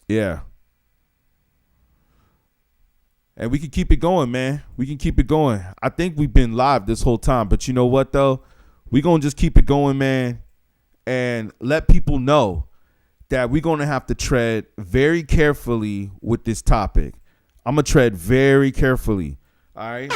Yeah. And we can keep it going, man. We can keep it going. I think we've been live this whole time, but you know what though? We're going to just keep it going, man, and let people know that we're going to have to tread very carefully with this topic. I'm going to tread very carefully. All right?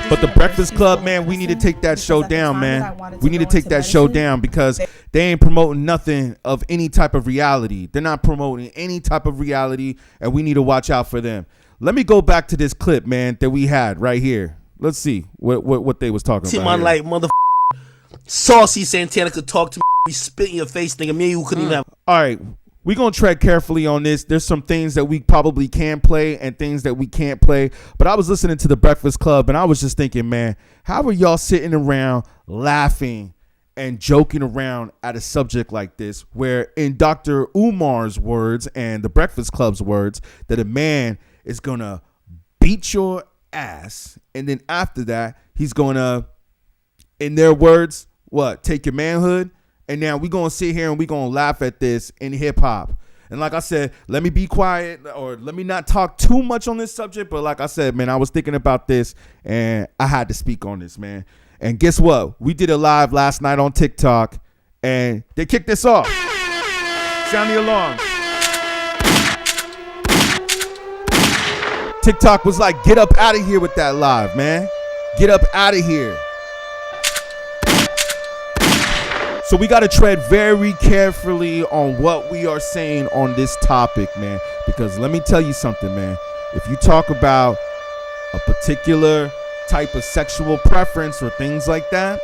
But the Breakfast Club, man, we need to take that show down, man. We need to take that show down because they ain't promoting nothing of any type of reality. They're not promoting any type of reality, and we need to watch out for them. Let me go back to this clip, man, that we had right here. Let's see what they was talking about. See, my like mother Saucy Santana could talk to me, spit in your face, nigga. Me, you couldn't even have. All right, we're gonna tread carefully on this. There's some things that we probably can play and things that we can't play. But I was listening to the Breakfast Club and I was just thinking, man, how are y'all sitting around laughing and joking around at a subject like this, where in Dr. Umar's words and the Breakfast Club's words, that a man is gonna beat your ass, and then after that he's gonna, in their words, what, take your manhood. And now we're gonna sit here and we're gonna laugh at this in hip-hop. And like I said, let me be quiet, or let me not talk too much on this subject, but like I said, man, I was thinking about this and I had to speak on this, man. And guess what, we did a live last night on TikTok and they kicked this off. Sound the alarm. TikTok was like, get up out of here with that live, man. Get up out of here. So we got to tread very carefully on what we are saying on this topic, man. Because let me tell you something, man. If you talk about a particular type of sexual preference or things like that,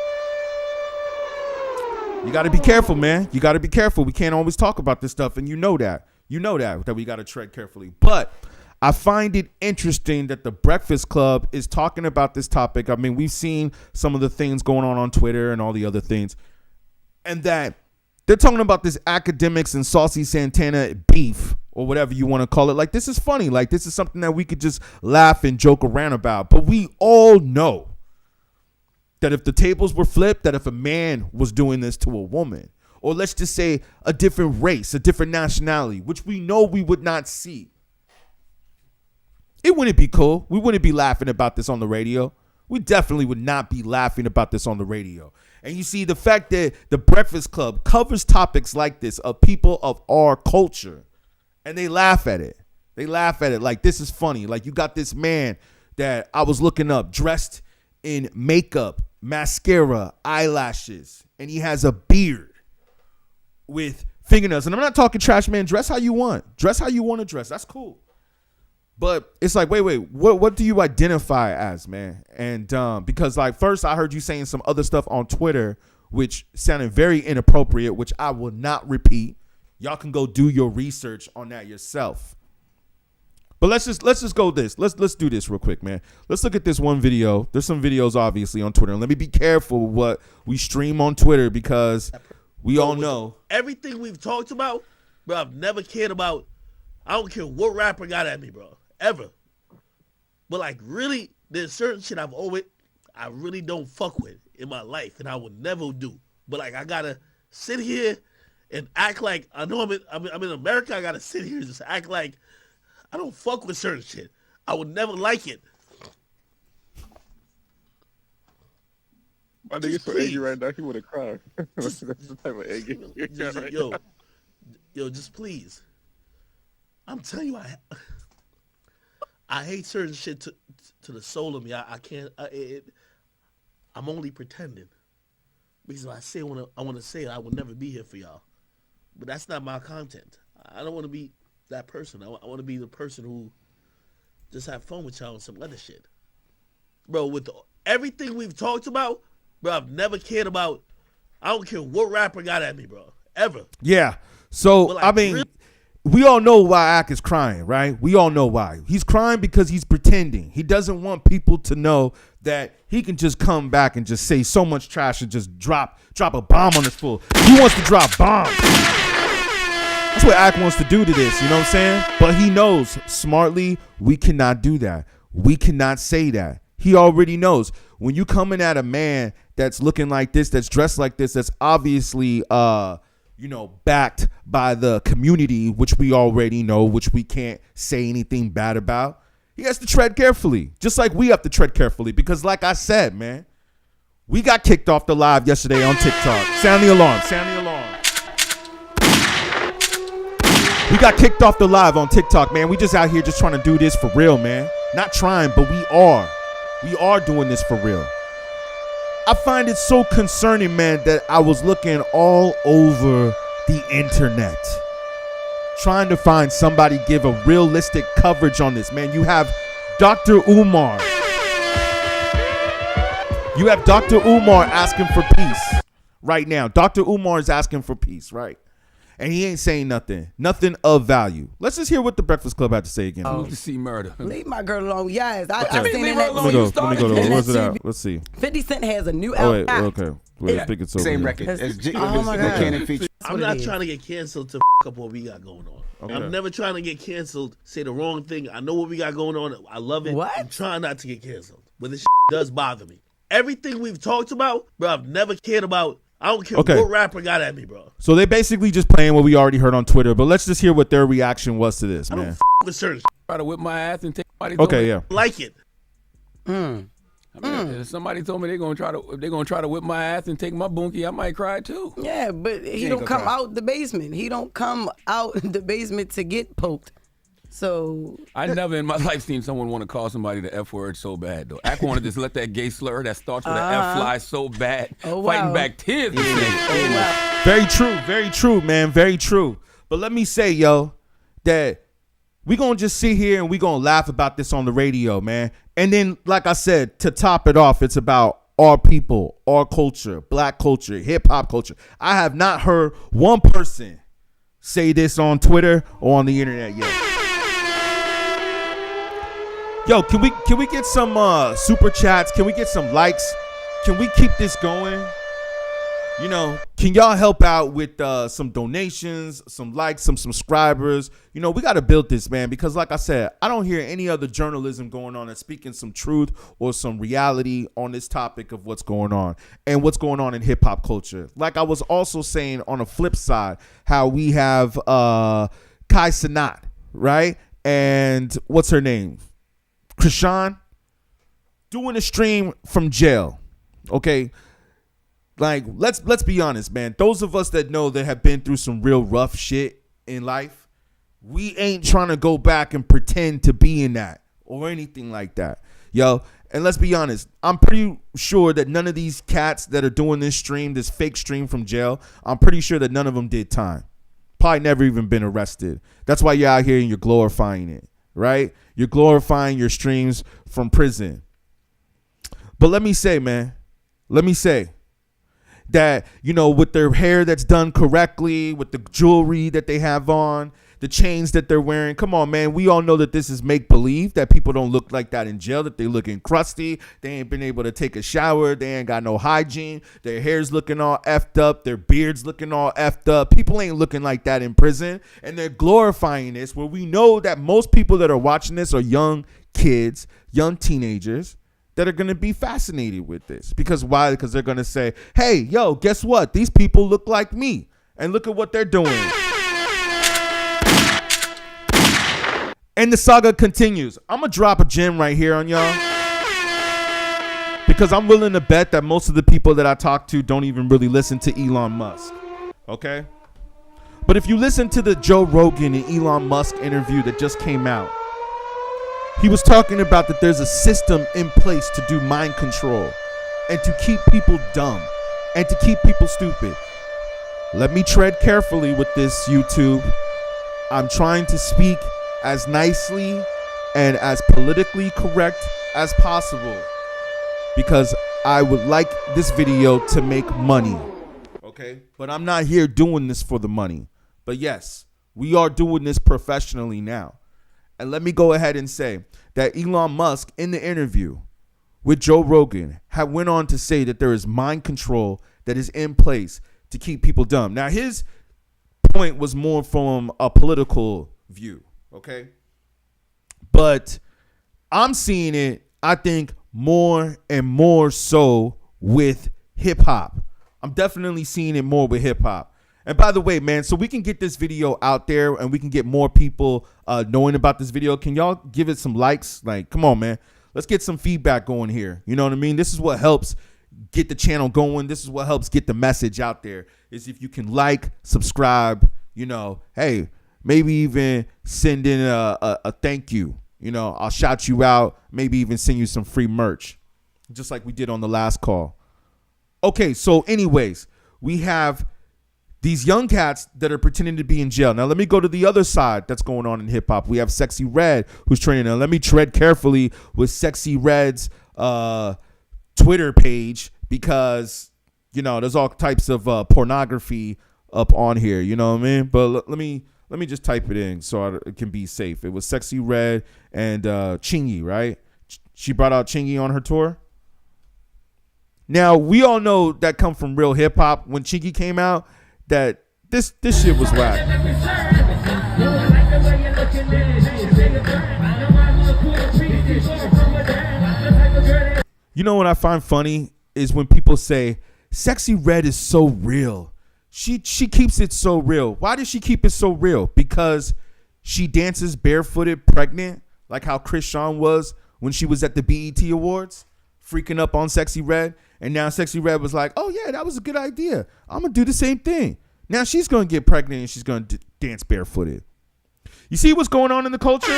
you got to be careful, man. You got to be careful. We can't always talk about this stuff, and you know that. You know that we got to tread carefully. But I find it interesting that the Breakfast Club is talking about this topic. I mean, we've seen some of the things going on Twitter and all the other things, and that they're talking about this Akademiks and Saucy Santana beef or whatever you want to call it. Like, this is funny. Like, this is something that we could just laugh and joke around about. But we all know that if the tables were flipped, that if a man was doing this to a woman, or let's just say a different race, a different nationality, which we know we would not see, it wouldn't be cool. We wouldn't be laughing about this on the radio. We definitely would not be laughing about this on the radio. And you see, the fact that the Breakfast Club covers topics like this of people of our culture, and they laugh at it. They laugh at it like this is funny. Like, you got this man that I was looking up, dressed in makeup, mascara, eyelashes, and he has a beard with fingernails. And I'm not talking trash, man. Dress how you want. Dress how you want to dress. That's cool. But it's like, wait, what do you identify as, man? And because, like, first I heard you saying some other stuff on Twitter, which sounded very inappropriate, which I will not repeat. Y'all can go do your research on that yourself. But let's just go this. Let's do this real quick, man. Let's look at this one video. There's some videos obviously on Twitter. And let me be careful what we stream on Twitter, because we all know everything we've talked about, bro. I've never cared about. I don't care what rapper got at me, bro. Ever. But like, really, there's certain shit I really don't fuck with in my life, and I would never do. But like, I gotta sit here and act like I know I'm in America. I gotta sit here and just act like I don't fuck with certain shit. I would never like it. My nigga's so angry right now, he would have cried. That's the type of anger. Right yo, just please. I'm telling you, I hate certain shit to the soul of me. I can't. I'm only pretending, because if I say what I want to say, I would never be here for y'all. But that's not my content. I don't want to be that person. I want to be the person who just have fun with y'all and some other shit, bro. With everything we've talked about, bro, I've never cared about. I don't care what rapper got at me, bro, ever. Yeah. So like, I mean. Really, we all know why Ak is crying, right? We all know why. He's crying because he's pretending. He doesn't want people to know that he can just come back and just say so much trash and just drop a bomb on this fool. He wants to drop bombs. That's what Ak wants to do to this, you know what I'm saying? But he knows smartly we cannot do that. We cannot say that. He already knows. When you coming at a man that's looking like this, that's dressed like this, that's obviously backed by the community, which we already know, which we can't say anything bad about. He has to tread carefully, just like we have to tread carefully. Because like I said, man, we got kicked off the live yesterday on TikTok. Sound the alarm. Sound the alarm. We got kicked off the live on TikTok, man. We just out here just trying to do this for real, man. Not trying, but we are. We are doing this for real. I find it so concerning, man, that I was looking all over the internet trying to find somebody give a realistic coverage on this, man. You have Dr. Umar. You have Dr. Umar asking for peace right now. Dr. Umar is asking for peace, right? And he ain't saying nothing of value. Let's just hear what the Breakfast Club had to say again. I love to see murder. Leave my girl alone. Yes, I seen leave it. her alone. Let me go to And where's that it at? should Let's see. 50 Cent has a new Oh, wait, album. okay. Wait, I think it's over Same here. record. It's Oh my God. Canon feature. I'm what it not is. trying to get canceled to up what we got going on. Okay. I'm never trying to get canceled, say the wrong thing. I know what we got going on. I love it. What? I'm trying not to get canceled. But this does bother me. Everything we've talked about, bro, I've never cared about. I don't care Okay. what rapper got at me, bro. So they basically just playing what we already heard on Twitter, but let's just hear what their reaction was to this, I don't man. with certain Try to whip my ass and take somebody. Okay, yeah. like it. If somebody told me they're gonna try to whip my ass and take my bunkie, I might cry too. Yeah, but he ain't don't gonna come cry. out the basement. He don't come out the basement to get poked. So I never in my life seen someone want to call somebody the F word so bad though. Ack wanted to just let that gay slur that starts with an F fly so bad, Oh, wow. fighting back tears. and shit. wow. Very true, man. Very true. But let me say, yo, that we gonna just sit here and we gonna laugh about this on the radio, man. And then, like I said, to top it off, it's about our people, our culture, black culture, hip hop culture. I have not heard one person say this on Twitter or on the internet yet. Yo, can we get some super chats? Can we get some likes? Can we keep this going? You know, can y'all help out with some donations, some likes, some subscribers? You know, we got to build this, man, because like I said, I don't hear any other journalism going on and speaking some truth or some reality on this topic of what's going on and what's going on in hip hop culture. Like I was also saying on the flip side, how we have Kai Cenat, right? And what's her name? Krishan doing a stream from jail. Okay. Like, let's be honest, man. Those of us that know that have been through some real rough shit in life, we ain't trying to go back and pretend to be in that or anything like that. Yo, and let's be honest, I'm pretty sure that none of these cats that are doing this stream, this fake stream from jail, I'm pretty sure that none of them did time. Probably never even been arrested. That's why you're out here and you're glorifying it, right? You're glorifying your streams from prison. But let me say, man, that, you know, with their hair that's done correctly, with the jewelry that they have on, the chains that they're wearing. Come on, man. We all know that this is make-believe, that people don't look like that in jail, that they looking crusty. They ain't been able to take a shower. They ain't got no hygiene. Their hair's looking all effed up. Their beard's looking all effed up. People ain't looking like that in prison. And they're glorifying this, where we know that most people that are watching this are young kids, young teenagers, that are going to be fascinated with this. Because why? Because they're going to say, hey, yo, guess what? These people look like me. And look at what they're doing. And the saga continues. I'm going to drop a gem right here on y'all. Because I'm willing to bet that most of the people that I talk to don't even really listen to Elon Musk. Okay? But if you listen to the Joe Rogan and Elon Musk interview that just came out, he was talking about that there's a system in place to do mind control and to keep people dumb and to keep people stupid. Let me tread carefully with this, YouTube. I'm trying to speak as nicely and as politically correct as possible because I would like this video to make money. Okay? But I'm not here doing this for the money. But yes, we are doing this professionally now. And let me go ahead and say that Elon Musk, in the interview with Joe Rogan, had went on to say that there is mind control that is in place to keep people dumb. Now, his point was more from a political view, okay? But I'm seeing it, I think, more and more so with hip hop. I'm definitely seeing it more with hip hop. And by the way, man, so we can get this video out there and we can get more people knowing about this video. Can y'all give it some likes? Like, come on, man. Let's get some feedback going here. You know what I mean? This is what helps get the channel going. This is what helps get the message out there, is if you can like, subscribe, you know, hey, maybe even send in a thank you. You know, I'll shout you out, maybe even send you some free merch, just like we did on the last call. Okay, so anyways, we have these young cats that are pretending to be in jail. Now, let me go to the other side that's going on in hip hop. We have Sexy Red, who's training. Now, let me tread carefully with Sexy Red's Twitter page, because, you know, there's all types of pornography up on here. You know what I mean? But let me just type it in so it can be safe. It was Sexy Red and Chingy, right? She brought out Chingy on her tour. Now, we all know that come from real hip hop. When Chingy came out, that this shit was whack. You know what I find funny is when people say Sexy Red is so real. She keeps it so real. Why does she keep it so real? Because she dances barefooted pregnant, like how Chris Sean was when she was at the BET Awards, freaking up on Sexy Red. And now Sexy Red was like, oh, yeah, that was a good idea. I'm going to do the same thing. Now she's going to get pregnant and she's going to dance barefooted. You see what's going on in the culture?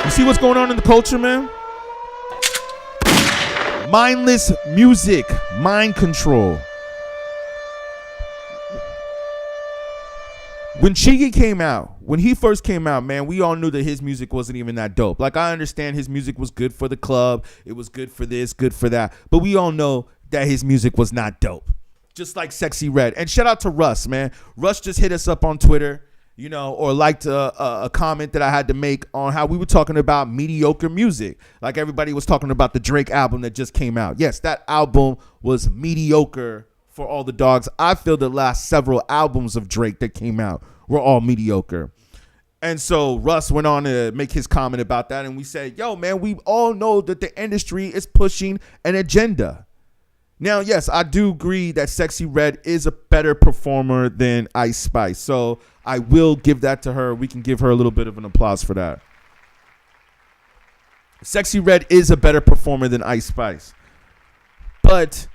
You see what's going on in the culture, man? Mindless music, mind control. When Chiggy came out, when he first came out, man, we all knew that his music wasn't even that dope. Like, I understand his music was good for the club. It was good for this, good for that. But we all know that his music was not dope. Just like Sexy Red. And shout out to Russ, man. Russ just hit us up on Twitter, you know, or liked a comment that I had to make on how we were talking about mediocre music. Like everybody was talking about the Drake album that just came out. Yes, that album was mediocre for all the dogs. I feel the last several albums of Drake that came out were all mediocre. And so Russ went on to make his comment about that. And we said, yo, man, we all know that the industry is pushing an agenda. Now, yes, I do agree that Sexy Red is a better performer than Ice Spice. So I will give that to her. We can give her a little bit of an applause for that. Sexy Red is a better performer than Ice Spice. But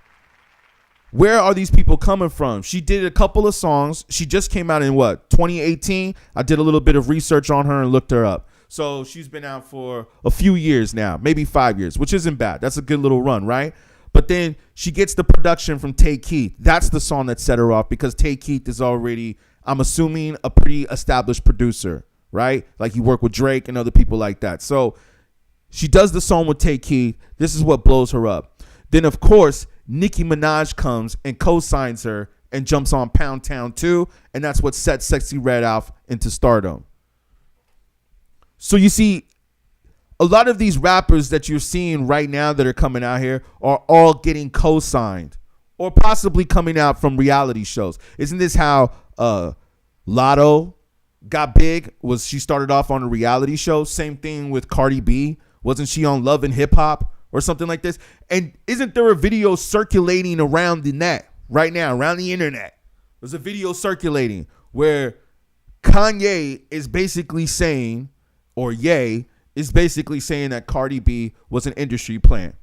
where are these people coming from? She did a couple of songs. She just came out in 2018? I did a little bit of research on her and looked her up. So she's been out for a few years now, maybe 5 years, which isn't bad. That's a good little run, right? But then she gets the production from Tay Keith. That's the song that set her off, because Tay Keith is already, I'm assuming, a pretty established producer, right? Like he worked with Drake and other people like that. So she does the song with Tay Keith. This is what blows her up. Then, of course, Nicki Minaj comes and co-signs her and jumps on Pound Town 2, and that's what sets Sexy Red off into stardom. So you see, a lot of these rappers that you're seeing right now that are coming out here are all getting co-signed or possibly coming out from reality shows. Isn't this how Lotto got big? She started off on a reality show. Same thing with Cardi B. Wasn't she on Love and Hip Hop or something like this? And isn't there a video circulating around the net right now, around the internet? There's a video circulating where Kanye is basically saying, or Ye is basically saying, that Cardi B was an industry plant.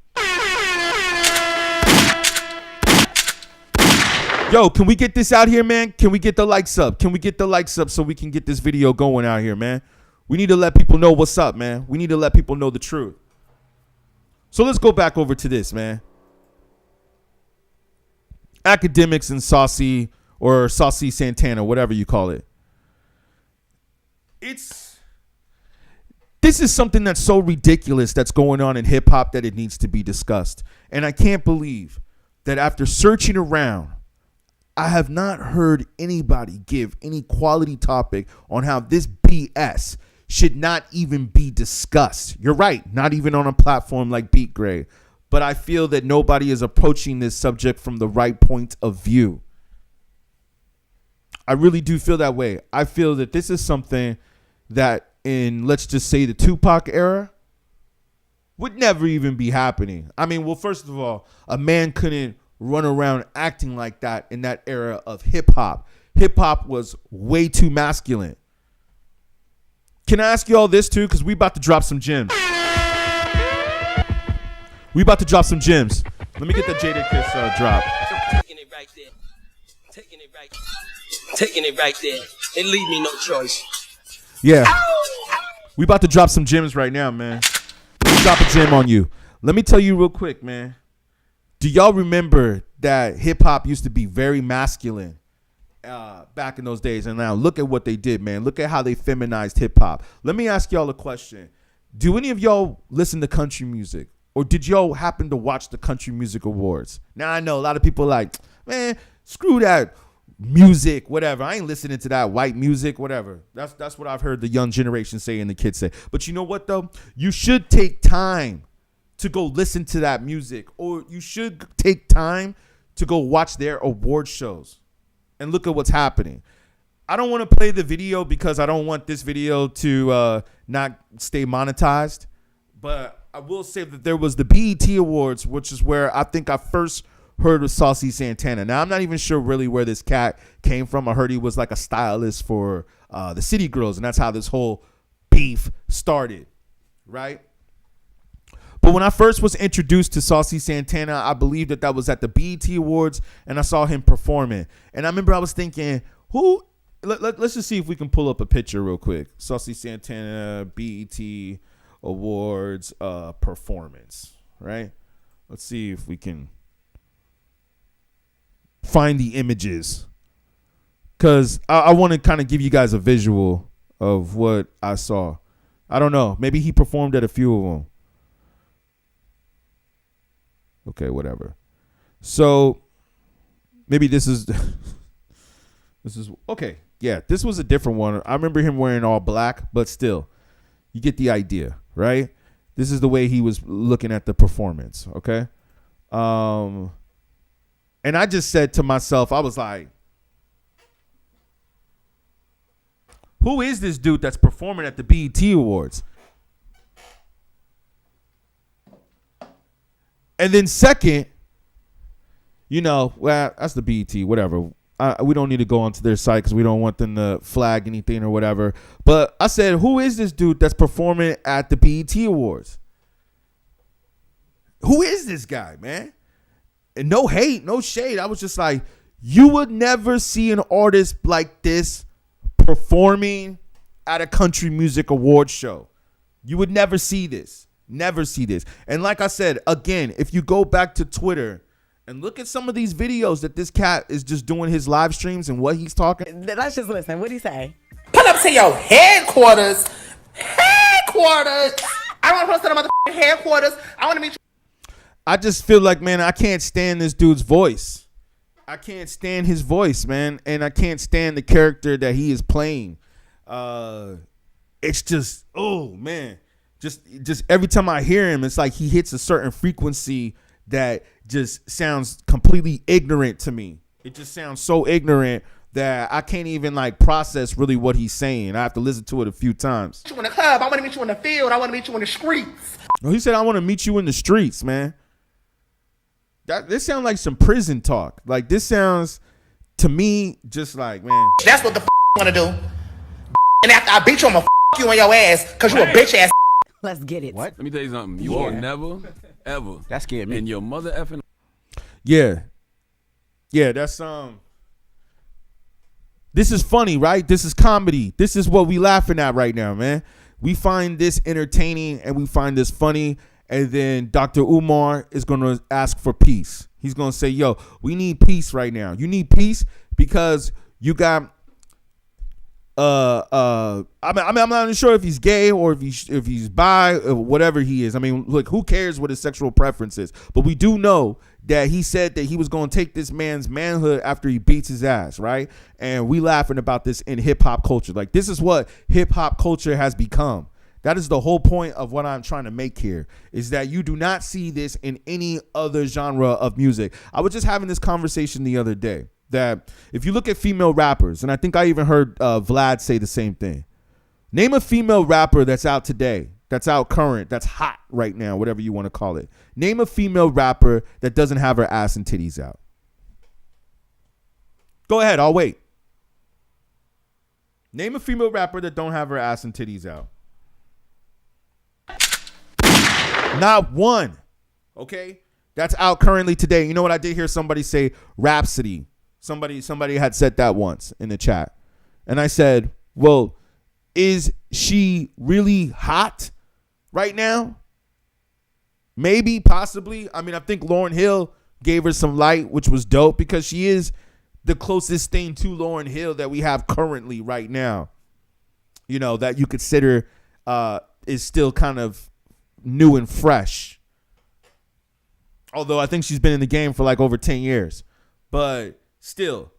Yo, can we get this out here, man? Can we get the likes up? Can we get the likes up so we can get this video going out here, man? We need to let people know what's up, man. We need to let people know the truth. So let's go back over to this, man. Akademiks and Saucy, or Saucy Santana, whatever you call it. This is something that's so ridiculous that's going on in hip hop that it needs to be discussed. And I can't believe that after searching around, I have not heard anybody give any quality topic on how this BS should not even be discussed. You're right, not even on a platform like beatGrade. But I feel that nobody is approaching this subject from the right point of view. I really do feel that way. I feel that this is something that in, let's just say, the Tupac era would never even be happening. I mean, well, first of all, a man couldn't run around acting like that in that era of hip hop. Hip hop was way too masculine. Can I ask you all this too? Because we about to drop some gems. We about to drop some gems. Let me get the Jada Kiss drop. Taking it right there. Taking it right. Taking it right there. It leave me no choice. Yeah. We about to drop some gems right now, man. Let me drop a gem on you. Let me tell you real quick, man. Do y'all remember that hip hop used to be very masculine back in those days? And now look at what they did, man. Look at how they feminized hip hop. Let me ask y'all a question. Do any of y'all listen to country music? Or did y'all happen to watch the Country Music Awards? Now, I know a lot of people are like, man, screw that music, whatever. I ain't listening to that white music, whatever. That's what I've heard the young generation say and the kids say. But you know what, though? You should take time to go listen to that music. Or you should take time to go watch their award shows and look at what's happening. I don't want to play the video because I don't want this video to not stay monetized. But I will say that there was the BET Awards, which is where I think I first heard of Saucy Santana. Now, I'm not even sure really where this cat came from. I heard he was like a stylist for the City Girls, and that's how this whole beef started, right? But when I first was introduced to Saucy Santana, I believe that was at the BET Awards, and I saw him performing. And I remember I was thinking, let's just see if we can pull up a picture real quick. Saucy Santana, BET Awards performance, right? Let's see if we can find the images, because I want to kind of give you guys a visual of what I saw. I don't know. Maybe he performed at a few of them. Okay, whatever. So maybe this is okay. Yeah, this was a different one. I remember him wearing all black, but still, you get the idea, right? This is the way he was looking at the performance, okay? And I just said to myself, I was like, who is this dude that's performing at the BET Awards? And then second, well, that's the BET, whatever. We don't need to go onto their site because we don't want them to flag anything or whatever. But I said, who is this dude that's performing at the BET Awards? Who is this guy, man? And no hate, no shade. I was just like, you would never see an artist like this performing at a country music award show. You would never see this. Never see this. And like I said, again, if you go back to Twitter and look at some of these videos that this cat is just doing his live streams and what he's talking. Let's just listen. What'd he say? Pull up to your headquarters. Headquarters. I want to post to the motherfucking headquarters. I want to meet you. I just feel like, man, I can't stand this dude's voice. I can't stand his voice, man. And I can't stand the character that he is playing. It's just, oh, man. Just every time I hear him, it's like he hits a certain frequency that just sounds completely ignorant to me. It just sounds so ignorant that I can't even like process really what he's saying. I have to listen to it a few times. You in the club. I want to meet you in the field. I want to meet you in the streets. No, he said, I want to meet you in the streets, man. This sounds like some prison talk. Like, this sounds to me just like, man. That's what the want to do. And after I beat you, I'm going to you on your ass because you a bitch ass. Let's get it. What? Let me tell you something. You will never, ever. That scared me. And your mother effing. Yeah. Yeah, that's this is funny, right? This is comedy. This is what we laughing at right now, man. We find this entertaining and we find this funny. And then Dr. Umar is going to ask for peace. He's going to say, yo, we need peace right now. You need peace because you got I'm not even sure if he's gay or if he's bi or whatever he is. I mean, look, who cares what his sexual preference is? But we do know that he said that he was going to take this man's manhood after he beats his ass, right? And we laughing about this in hip hop culture. Like, this is what hip hop culture has become. That is the whole point of what I'm trying to make here, is that you do not see this in any other genre of music. I was just having this conversation the other day, that if you look at female rappers, and I think I even heard Vlad say the same thing. Name a female rapper that's out today, that's out current, that's hot right now, whatever you want to call it. Name a female rapper that doesn't have her ass and titties out. Go ahead, I'll wait. Name a female rapper that don't have her ass and titties out. Not one. Okay? That's out currently today. You know what I did hear somebody say? Rhapsody. Somebody had said that once in the chat. And I said, well, is she really hot right now? Maybe, possibly. I mean, I think Lauryn Hill gave her some light, which was dope because she is the closest thing to Lauryn Hill that we have currently right now. You know, that you consider is still kind of new and fresh. Although I think she's been in the game for like over 10 years. But still,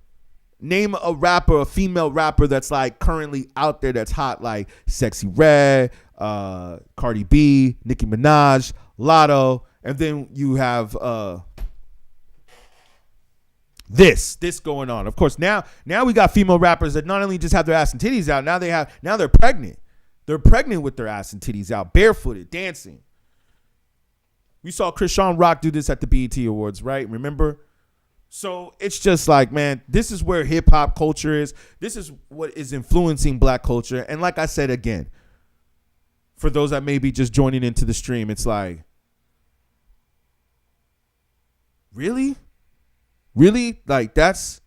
name a rapper, a female rapper that's like currently out there that's hot, like Sexy Red, Cardi B, Nicki Minaj, Lotto, and then you have this going on. Of course, now we got female rappers that not only just have their ass and titties out, now they're pregnant. They're pregnant with their ass and titties out, barefooted, dancing. We saw Krishan Rock do this at the BET Awards, right? Remember? So it's just like, man, this is where hip hop culture is. This is what is influencing black culture. And like I said again, for those that may be just joining into the stream, it's like, really? Really? Like that's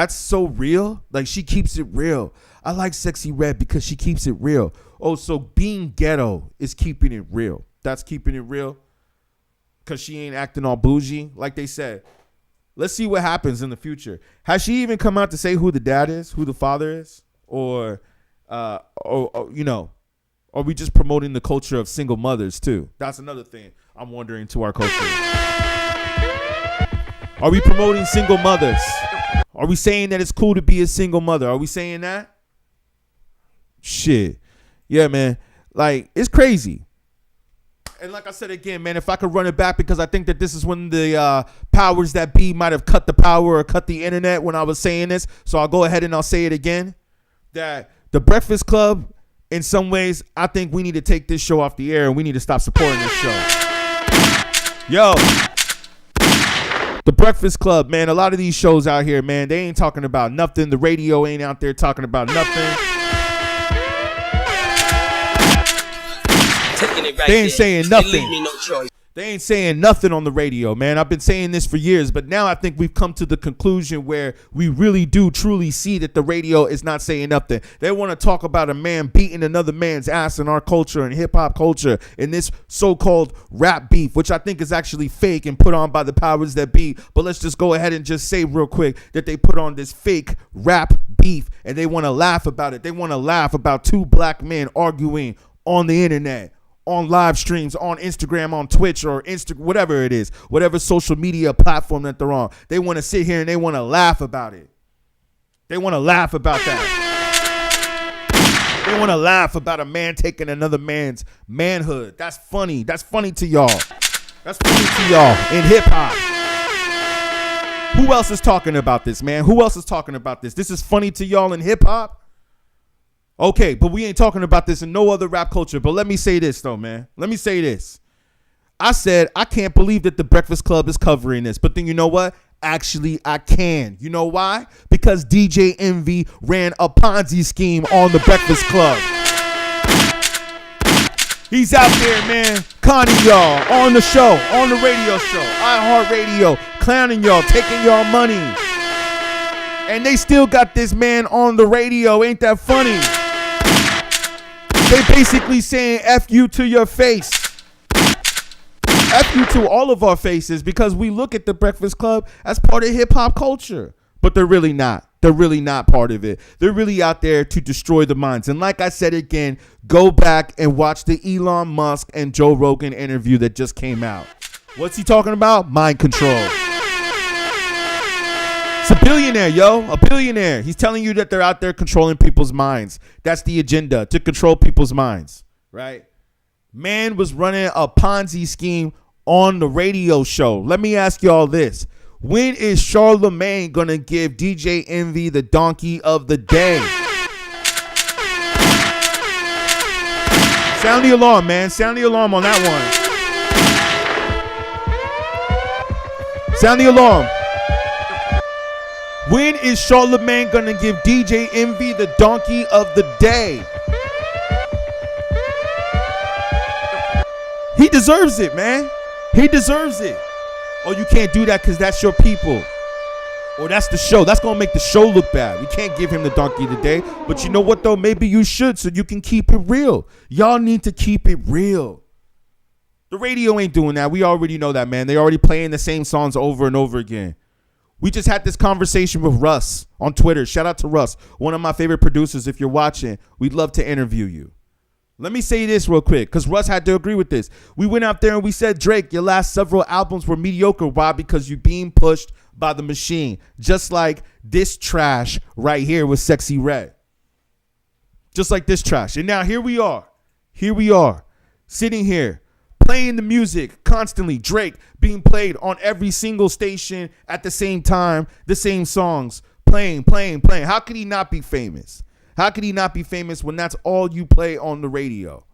so real? Like she keeps it real. I like Sexy Red because she keeps it real. Oh, so being ghetto is keeping it real. That's keeping it real because she ain't acting all bougie. Like they said, let's see what happens in the future. Has she even come out to say who the dad is, who the father is? Or you know, are we just promoting the culture of single mothers too? That's another thing I'm wondering to our culture. Are we promoting single mothers? Are we saying that it's cool to be a single mother? Are we saying that? Shit. Yeah, man. Like, it's crazy. And like I said again, man, if I could run it back, because I think that this is when the powers that be might have cut the power or cut the internet when I was saying this. So I'll go ahead and I'll say it again. That the Breakfast Club, in some ways, I think we need to take this show off the air and we need to stop supporting this show. Yo. The Breakfast Club, man, a lot of these shows out here, man, they ain't talking about nothing. The radio ain't out there talking about nothing. They ain't saying nothing. They ain't saying nothing on the radio, man. I've been saying this for years, but now I think we've come to the conclusion where we really do truly see that the radio is not saying nothing. They want to talk about a man beating another man's ass in our culture and hip hop culture in this so-called rap beef, which I think is actually fake and put on by the powers that be. But let's just go ahead and just say real quick that they put on this fake rap beef and they want to laugh about it. They want to laugh about two black men arguing on the internet, on live streams, on Instagram, on Twitch, or whatever it is, whatever social media platform that they're on. They want to sit here and they want to laugh about it. They want to laugh about that. They want to laugh about a man taking another man's manhood. That's funny. That's funny to y'all. That's funny to y'all in hip hop. Who else is talking about this, man? Who else is talking about this? This is funny to y'all in hip hop? Okay, but we ain't talking about this in no other rap culture. But let me say this, though, man. Let me say this. I said, I can't believe that the Breakfast Club is covering this. But then you know what? Actually, I can. You know why? Because DJ Envy ran a Ponzi scheme on the Breakfast Club. He's out there, man, conning y'all on the show, on the radio show, iHeartRadio, clowning y'all, taking y'all money. And they still got this man on the radio. Ain't that funny? They basically saying F you to your face. F you to all of our faces because we look at the Breakfast Club as part of hip hop culture. But they're really not. They're really not part of it. They're really out there to destroy the minds. And like I said again, go back and watch the Elon Musk and Joe Rogan interview that just came out. What's he talking about? Mind control. It's a billionaire, yo. A billionaire. He's telling you that they're out there controlling people's minds. That's the agenda, to control people's minds, right? Man was running a Ponzi scheme on the radio show. Let me ask y'all this. When is Charlemagne gonna give DJ Envy the donkey of the day? Sound the alarm, man. Sound the alarm on that one. Sound the alarm. When is Charlemagne gonna give DJ Envy the donkey of the day? He deserves it, man. He deserves it. Oh, you can't do that because that's your people. Or that's the show. That's going to make the show look bad. We can't give him the donkey of the day. But you know what, though? Maybe you should so you can keep it real. Y'all need to keep it real. The radio ain't doing that. We already know that, man. They already playing the same songs over and over again. We just had this conversation with Russ on Twitter. Shout out to Russ, one of my favorite producers. If you're watching, we'd love to interview you. Let me say this real quick, because Russ had to agree with this. We went out there and we said, Drake, your last several albums were mediocre. Why? Because you're being pushed by the machine. Just like this trash right here with Sexy Red. Just like this trash. And now here we are. Here we are. Sitting here. Playing the music constantly. Drake being played on every single station at the same time. The same songs. Playing. How could he not be famous? How could he not be famous when that's all you play on the radio?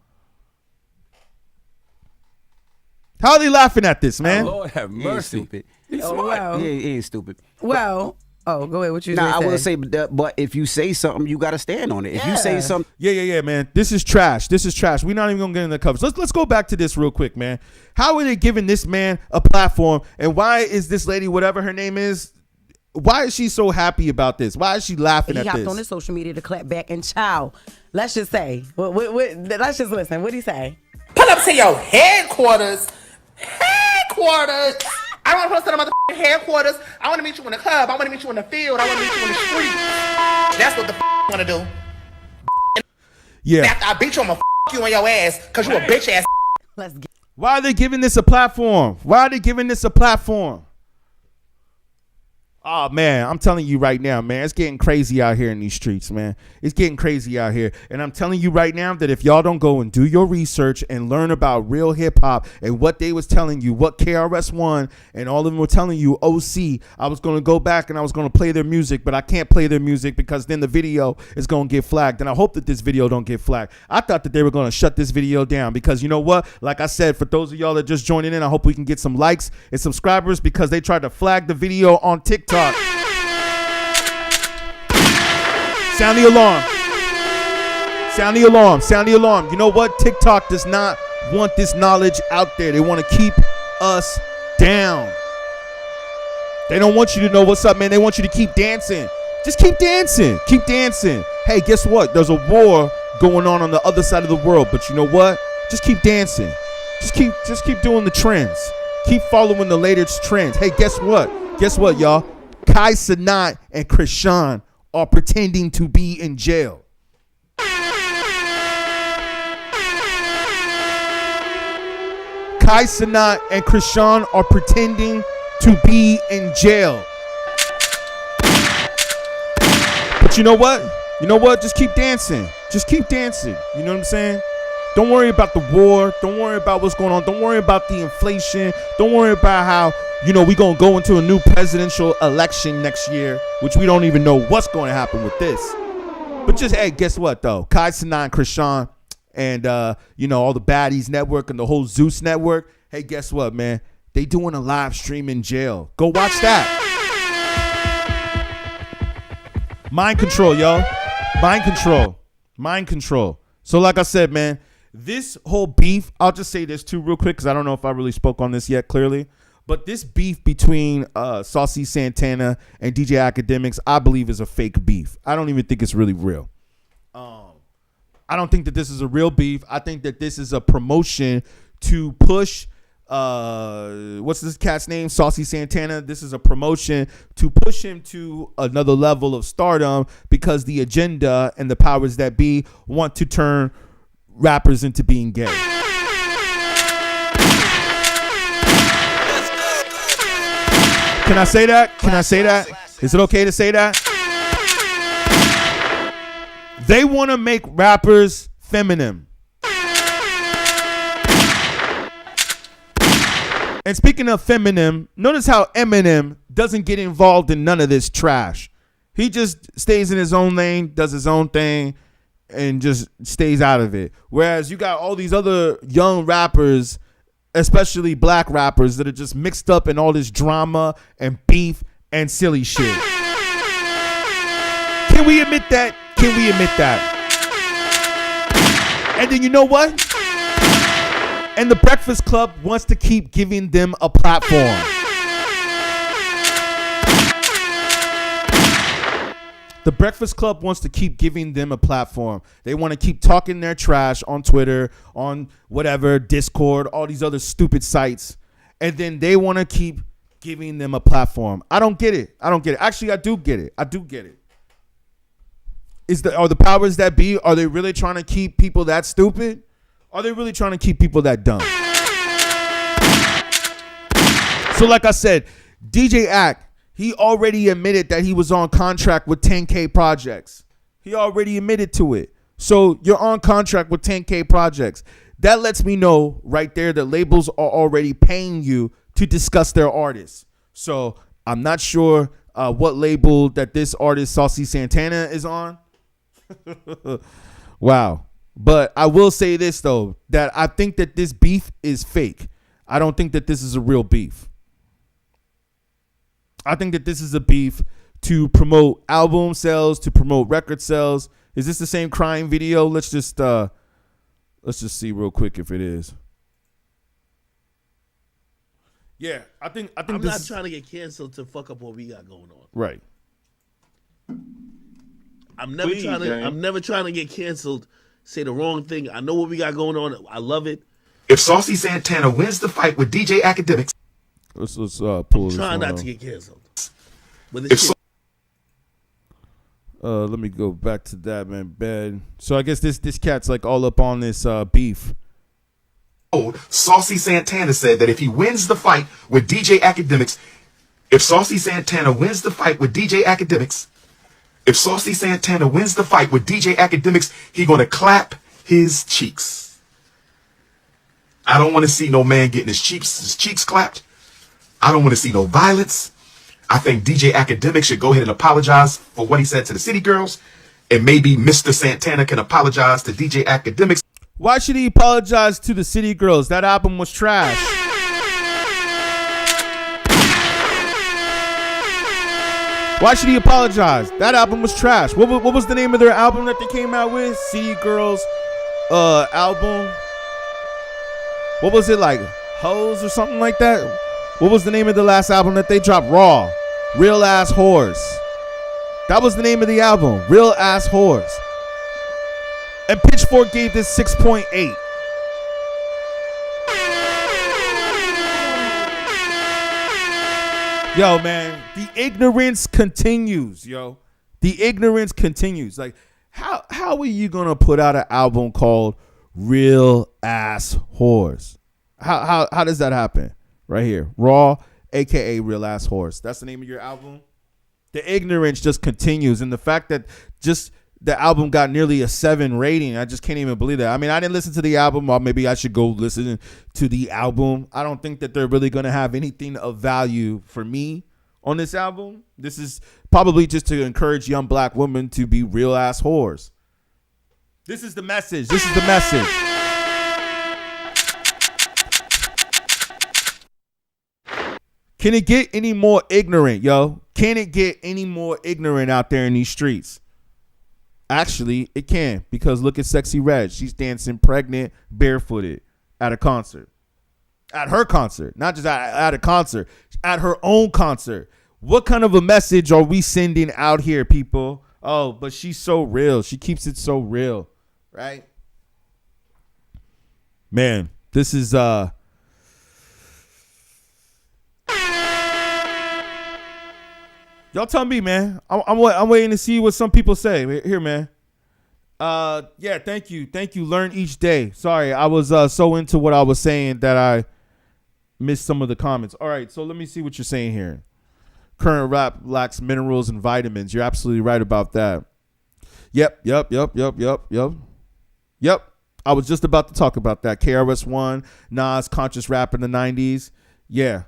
How are they laughing at this, man? Oh, Lord have mercy. Stupid. He's Oh, smart. wow. He ain't stupid. Well, go ahead. What you Nah, I say? will say, but if you say something, you got to stand on it. If you say Yeah. something, Yeah, man. This is trash. We're not even gonna get in the covers. Let's go back to this real quick, man. How are they giving this man a platform? And why is this lady, whatever her name is, why is she so happy about this? Why is she laughing He at hopped this? on his social media to clap back and chow. Let's just say, let's just listen. What'd he say? Pull up to your headquarters. Headquarters. I want to post to the motherfucking headquarters. I want to meet you in the club. I want to meet you in the field. I want to meet you in the street. That's what the I'm going to do. Yeah. After I beat you, I'm going to you on your ass because you a bitch ass. Let's get. Why are they giving this a platform? Oh, man, I'm telling you right now, man, it's getting crazy out here in these streets, man. It's getting crazy out here. And I'm telling you right now that if y'all don't go and do your research and learn about real hip hop and what they was telling you, what KRS-One and all of them were telling you, OC, I was going to go back and I was going to play their music, but I can't play their music because then the video is going to get flagged. And I hope that this video don't get flagged. I thought that they were going to shut this video down because you know what? Like I said, for those of y'all that just joining in, I hope we can get some likes and subscribers because they tried to flag the video on TikTok. Sound the alarm. You know what? TikTok does not want this knowledge out there. They want to keep us down. They don't want you to know what's up, man. They want you to keep dancing. Just keep dancing. Hey, guess what? There's a war going on the other side of the world. But you know what? Just keep dancing. Just keep doing the trends. Keep following the latest trends. Hey, guess what? Y'all? Kai Cenat and Krishan are pretending to be in jail. Kai Cenat and Krishan are pretending to be in jail. But you know what? Just keep dancing. You know what I'm saying? Don't worry about the war. Don't worry about what's going on. Don't worry about the inflation. Don't worry about how, we're going to go into a new presidential election next year, which we don't even know what's going to happen with this. But just, hey, guess what, though? Kai Cenat and Krishan and, all the Baddies Network and the whole Zeus Network. Hey, guess what, man? They doing a live stream in jail. Go watch that. Mind control, yo. Mind control. So like I said, man, this whole beef, I'll just say this too real quick because I don't know if I really spoke on this yet clearly. But this beef between Saucy Santana and DJ Akademiks, I believe is a fake beef. I don't even think it's really real. I don't think that this is a real beef. I think that this is a promotion to push, what's this cat's name? Saucy Santana. This is a promotion to push him to another level of stardom because the agenda and the powers that be want to turn rappers into being gay. Can I say that? Is it okay to say that? They want to make rappers feminine. And speaking of Eminem, notice how Eminem doesn't get involved in none of this trash. He just stays in his own lane, does his own thing, and just stays out of it. Whereas you got all these other young rappers, especially black rappers, that are just mixed up in all this drama and beef and silly shit. Can we admit that? Can we admit that? And then you know what? And the Breakfast Club wants to keep giving them a platform. The Breakfast Club wants to keep giving them a platform. They want to keep talking their trash on Twitter, on whatever, Discord, all these other stupid sites. And then they want to keep giving them a platform. I don't get it. I don't get it. Actually, I do get it. I do get it. Are the powers that be, are they really trying to keep people that stupid? Are they really trying to keep people that dumb? So like I said, DJ Ack, he already admitted that he was on contract with 10K Projects. He already admitted to it. So you're on contract with 10K Projects. That lets me know right there that labels are already paying you to discuss their artists. So I'm not sure what label that this artist Saucy Santana is on. Wow. But I will say this, though, that I think that this beef is fake. I don't think that this is a real beef. I think that this is a beef to promote album sales, to promote record sales. Is this the same crying video? Let's just see real quick if it is. Yeah, I think I'm this not trying to get canceled to fuck up what we got going on. Right. I'm never trying to get canceled, say the wrong thing. I know what we got going on. I love it. If Saucy Santana wins the fight with DJ Akademiks, Let's pull this Trying one not up. to get canceled. But it's Let me go back to that, man. Bad. So I guess this cat's like all up on this beef. Saucy Santana said that if he wins the fight with DJ Akademiks, if Saucy Santana wins the fight with DJ Akademiks, if Saucy Santana wins the fight with DJ Akademiks, he gonna clap his cheeks. I don't want to see no man getting his cheeks clapped. I don't want to see no violence. I think DJ Akademiks should go ahead and apologize for what he said to the City Girls, and maybe Mr. Santana can apologize to DJ Akademiks. Why should he apologize to the City Girls? That album was trash. Why should he apologize? That album was trash. What was the name of their album that they came out with? City Girls album. What was it, like Hoes or something like that? What was the name of the last album that they dropped? Raw. Real Ass Whores. That was the name of the album. Real Ass Whores. And Pitchfork gave this 6.8. Yo, man, the ignorance continues, yo. The ignorance continues. Like, how are you gonna put out an album called Real Ass Whores? How does that happen? Right here, Raw, aka Real Ass Whores. That's the name of your album. The ignorance just continues, and the fact that just the album got nearly a 7 rating, I just can't even believe that. I mean, I didn't listen to the album, or maybe I should go listen to the album. I don't think that they're really gonna have anything of value for me on this album. This is probably just to encourage young black women to be real ass whores. This is the message. This is the message. Can it get any more ignorant, yo? Can it get any more ignorant out there in these streets? Actually, it can, because look at Sexy Red. She's dancing pregnant, barefooted at a concert. At her concert, not just at a concert, at her own concert. What kind of a message are we sending out here, people? Oh, but she's so real. She keeps it so real, right? Man, this is y'all tell me, man. I'm waiting to see what some people say. Here, man. Yeah, thank you. Learn each day. Sorry, I was so into what I was saying that I missed some of the comments. All right, so let me see what you're saying here. Current rap lacks minerals and vitamins. You're absolutely right about that. Yep. I was just about to talk about that. KRS-One, Nas, conscious rap in the 90s. Yeah.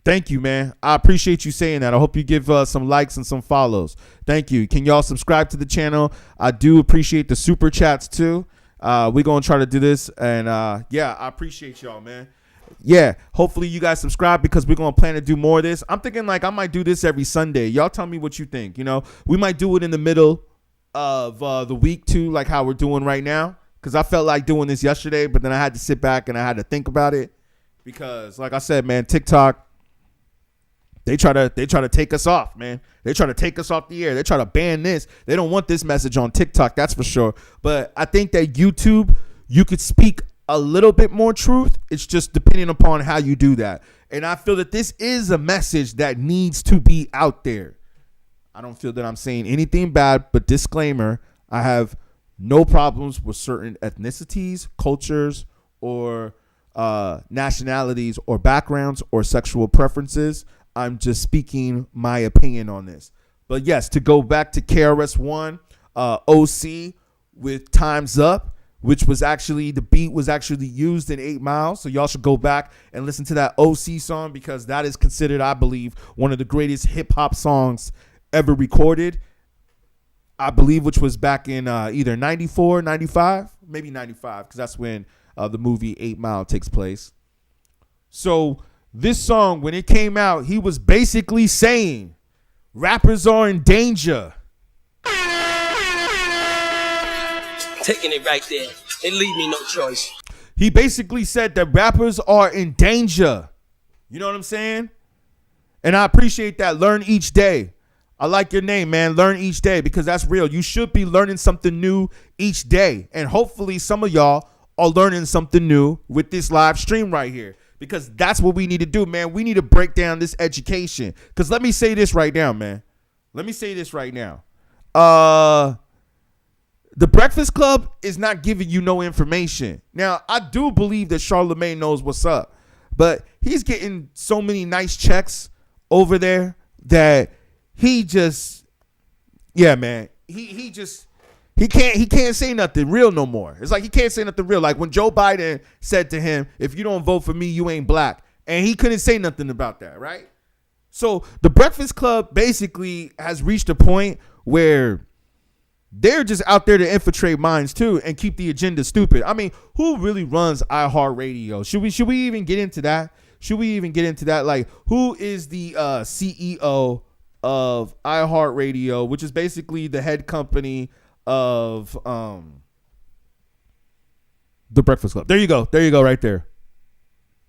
Thank you, man. I appreciate you saying that. I hope you give some likes and some follows. Thank you. Can y'all subscribe to the channel? I do appreciate the super chats too. We're going to try to do this. And yeah, I appreciate y'all, man. Yeah, hopefully you guys subscribe because we're going to plan to do more of this. I'm thinking like I might do this every Sunday. Y'all tell me what you think. You know, we might do it in the middle of the week too, like how we're doing right now. Because I felt like doing this yesterday, but then I had to sit back and I had to think about it. Because like I said, man, TikTok, they try to take us off, man. They try to take us off the air. They try to ban this. They don't want this message on TikTok, that's for sure. But I think that YouTube, you could speak a little bit more truth. It's just depending upon how you do that. And I feel that this is a message that needs to be out there. I don't feel that I'm saying anything bad, but disclaimer, I have no problems with certain ethnicities, cultures, or nationalities or backgrounds or sexual preferences. I'm just speaking my opinion on this. But yes, to go back to KRS-One, OC with Time's Up, which was actually, the beat was actually used in 8 Mile. So y'all should go back and listen to that OC song because that is considered, I believe, one of the greatest hip hop songs ever recorded. I believe, which was back in either 94, 95, maybe 95, because that's when the movie 8 Mile takes place. So this song, when it came out, he was basically saying rappers are in danger. Taking it right there. It leave me no choice. He basically said that rappers are in danger. You know what I'm saying? And I appreciate that. Learn each day. I like your name, man. Learn each day because that's real. You should be learning something new each day. And hopefully some of y'all are learning something new with this live stream right here. Because that's what we need to do, man. We need to break down this education. Because let me say this right now, man. Let me say this right now. The Breakfast Club is not giving you no information. Now, I do believe that Charlamagne knows what's up. But he's getting so many nice checks over there that he just, yeah, man. He can't say nothing real no more. It's like he can't say nothing real. Like when Joe Biden said to him, if you don't vote for me, you ain't black. And he couldn't say nothing about that, right? So the Breakfast Club basically has reached a point where they're just out there to infiltrate minds too and keep the agenda stupid. I mean, who really runs iHeartRadio? Should we even get into that? Should we even get into that? Like, who is the CEO of iHeartRadio, which is basically the head company of the Breakfast Club? There you go right there.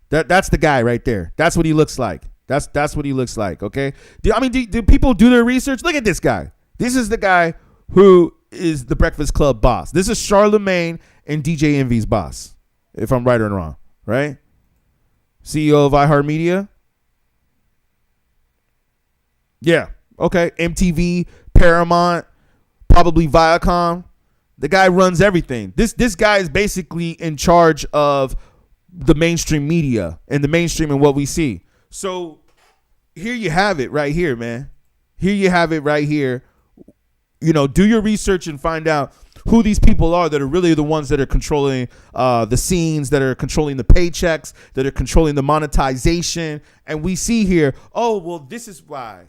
That's the guy right there. That's what he looks like. That's what he looks like. Okay. Do people do their research? Look at this guy. This is the guy who is the Breakfast Club boss. This is Charlamagne and DJ Envy's boss, if I'm right or wrong, right? CEO of iHeartMedia. Yeah. Okay. MTV, Paramount, probably Viacom. The guy runs everything. This guy is basically in charge of the mainstream media and the mainstream and what we see. So here you have it right here, man. Here you have it right here. You know, do your research and find out who these people are that are really the ones that are controlling the scenes, that are controlling the paychecks, that are controlling the monetization. And we see here, oh, well, this is why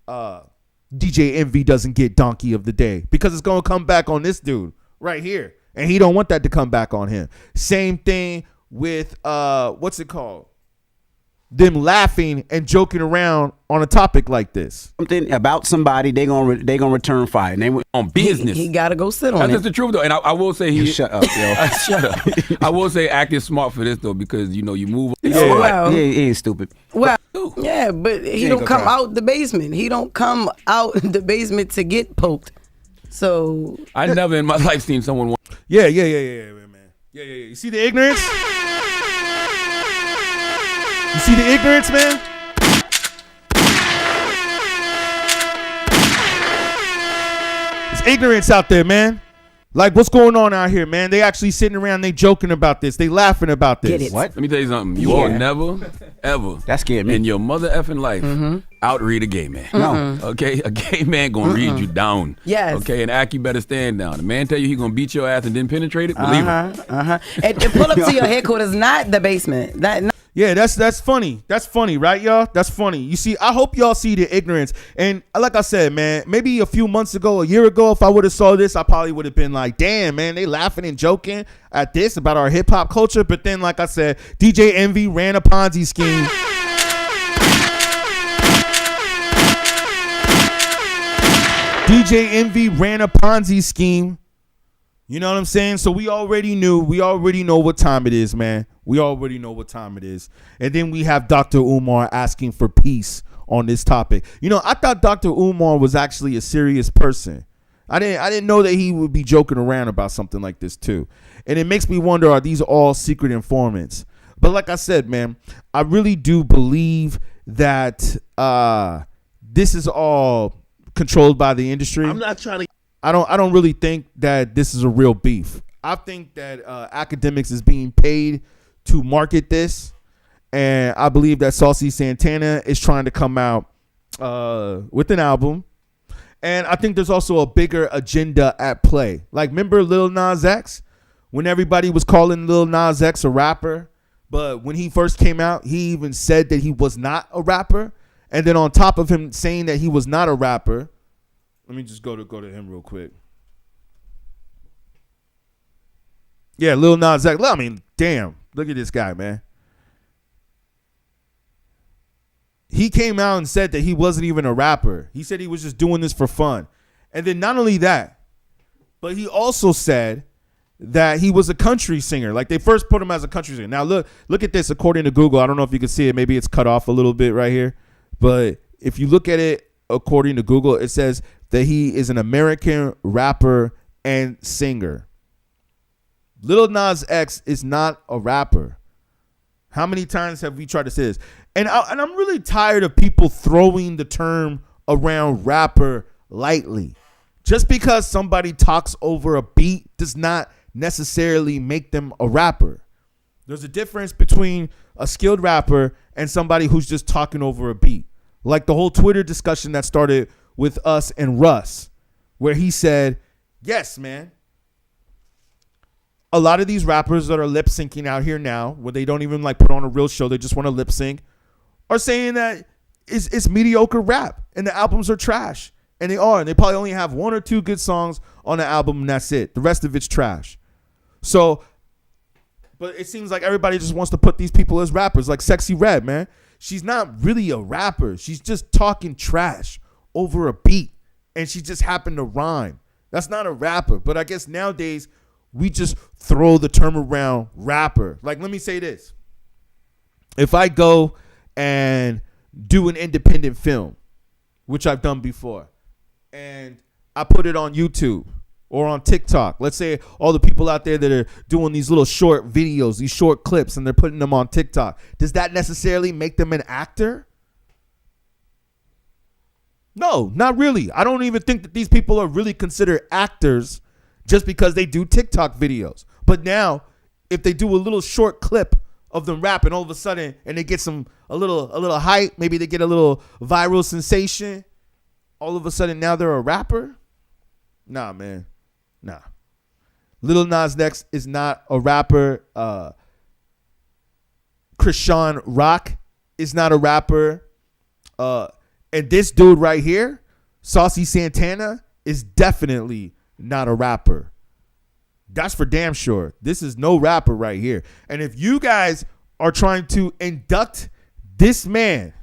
DJ Envy doesn't get Donkey of the Day, because it's going to come back on this dude right here. And he don't want that to come back on him. Same thing with, what's it called? Them laughing and joking around on a topic like this. Something about somebody, they gonna return fire. And they on business. He got to go sit on That's it. just the truth, though. And I will say You shut up, yo. Shut up. I will say Act is smart for this, though, because, you know, you move. Oh, wow. He ain't stupid. Well, yeah, but he don't come out the basement. He don't come out the basement to get poked. So I never in my life seen someone want. Yeah, man. Yeah. You see the ignorance? You see the ignorance, man? There's ignorance out there, man. Like, what's going on out here, man? They actually sitting around, they joking about this. They laughing about this. Get it. What? Let me tell you something. You will never, ever. That scared me. In your mother effing life out-read a gay man. No. Okay? A gay man gonna read you down. Yes. Okay? And Ak, you better stand down. The man tell you he gonna beat your ass and then penetrate it, believe him. And pull up to your headquarters, not the basement. Yeah, that's funny. That's funny, right, y'all? That's funny. You see, I hope y'all see the ignorance. And like I said, man, maybe a few months ago, a year ago, if I would have saw this, I probably would have been like, damn, man, they laughing and joking at this about our hip hop culture. But then, like I said, DJ Envy ran a Ponzi scheme. DJ Envy ran a Ponzi scheme. You know what I'm saying? So we already knew. We already know what time it is, man. We already know what time it is. And then we have Dr. Umar asking for peace on this topic. You know, I thought Dr. Umar was actually a serious person. I didn't know that he would be joking around about something like this too. And it makes me wonder, are these all secret informants? But like I said, man, I really do believe that this is all controlled by the industry. I'm not trying to. I don't really think that this is a real beef. I think that Akademiks is being paid to market this, and I believe that Saucy Santana is trying to come out with an album, and I think there's also a bigger agenda at play. Like, remember Lil Nas X, when everybody was calling Lil Nas X a rapper, but when he first came out, he even said that he was not a rapper, and then on top of him saying that he was not a rapper. Let me just go to him real quick. Yeah, Lil Nas X. I mean, damn. Look at this guy, man. He came out and said that he wasn't even a rapper. He said he was just doing this for fun. And then not only that, but he also said that he was a country singer. Like, they first put him as a country singer. Now, look at this according to Google. I don't know if you can see it. Maybe it's cut off a little bit right here. But if you look at it according to Google, it says that he is an American rapper and singer. Lil Nas X is not a rapper. How many times have we tried to say this? And I'm really tired of people throwing the term around rapper lightly. Just because somebody talks over a beat does not necessarily make them a rapper. There's a difference between a skilled rapper and somebody who's just talking over a beat. Like the whole Twitter discussion that started with us and Russ, where he said, yes, man, a lot of these rappers that are lip syncing out here now, where they don't even like put on a real show, they just want to lip sync, are saying that it's mediocre rap and the albums are trash. And they are. And they probably only have one or two good songs on the album and that's it. The rest of it's trash. So, but it seems like everybody just wants to put these people as rappers, like Sexy Red, man. She's not really a rapper. She's just talking trash over a beat, and she just happened to rhyme. That's not a rapper. But I guess nowadays we just throw the term around rapper. Like, let me say this. If I go and do an independent film, which I've done before, and I put it on YouTube or on TikTok, let's say all the people out there that are doing these little short videos, these short clips, and they're putting them on TikTok, does that necessarily make them an actor? No, not really. I don't even think that these people are really considered actors just because they do TikTok videos. But now, if they do a little short clip of them rapping all of a sudden and they get a little hype, maybe they get a little viral sensation, all of a sudden now they're a rapper? Nah, man. Nah. Lil Nas X is not a rapper. Krishan Rock is not a rapper. And this dude right here, Saucy Santana, is definitely not a rapper. That's for damn sure. This is no rapper right here. And if you guys are trying to induct this man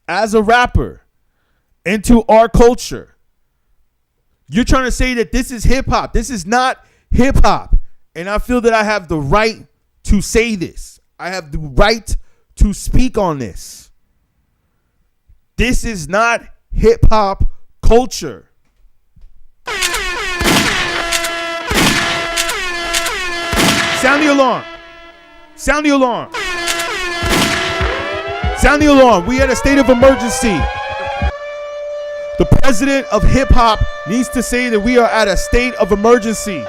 as a rapper into our culture, you're trying to say that this is hip hop. This is not hip hop. And I feel that I have the right to say this. I have the right to speak on this. This is not hip hop culture. Sound the alarm. Sound the alarm. Sound the alarm. We are at a state of emergency. The president of hip hop needs to say that we are at a state of emergency.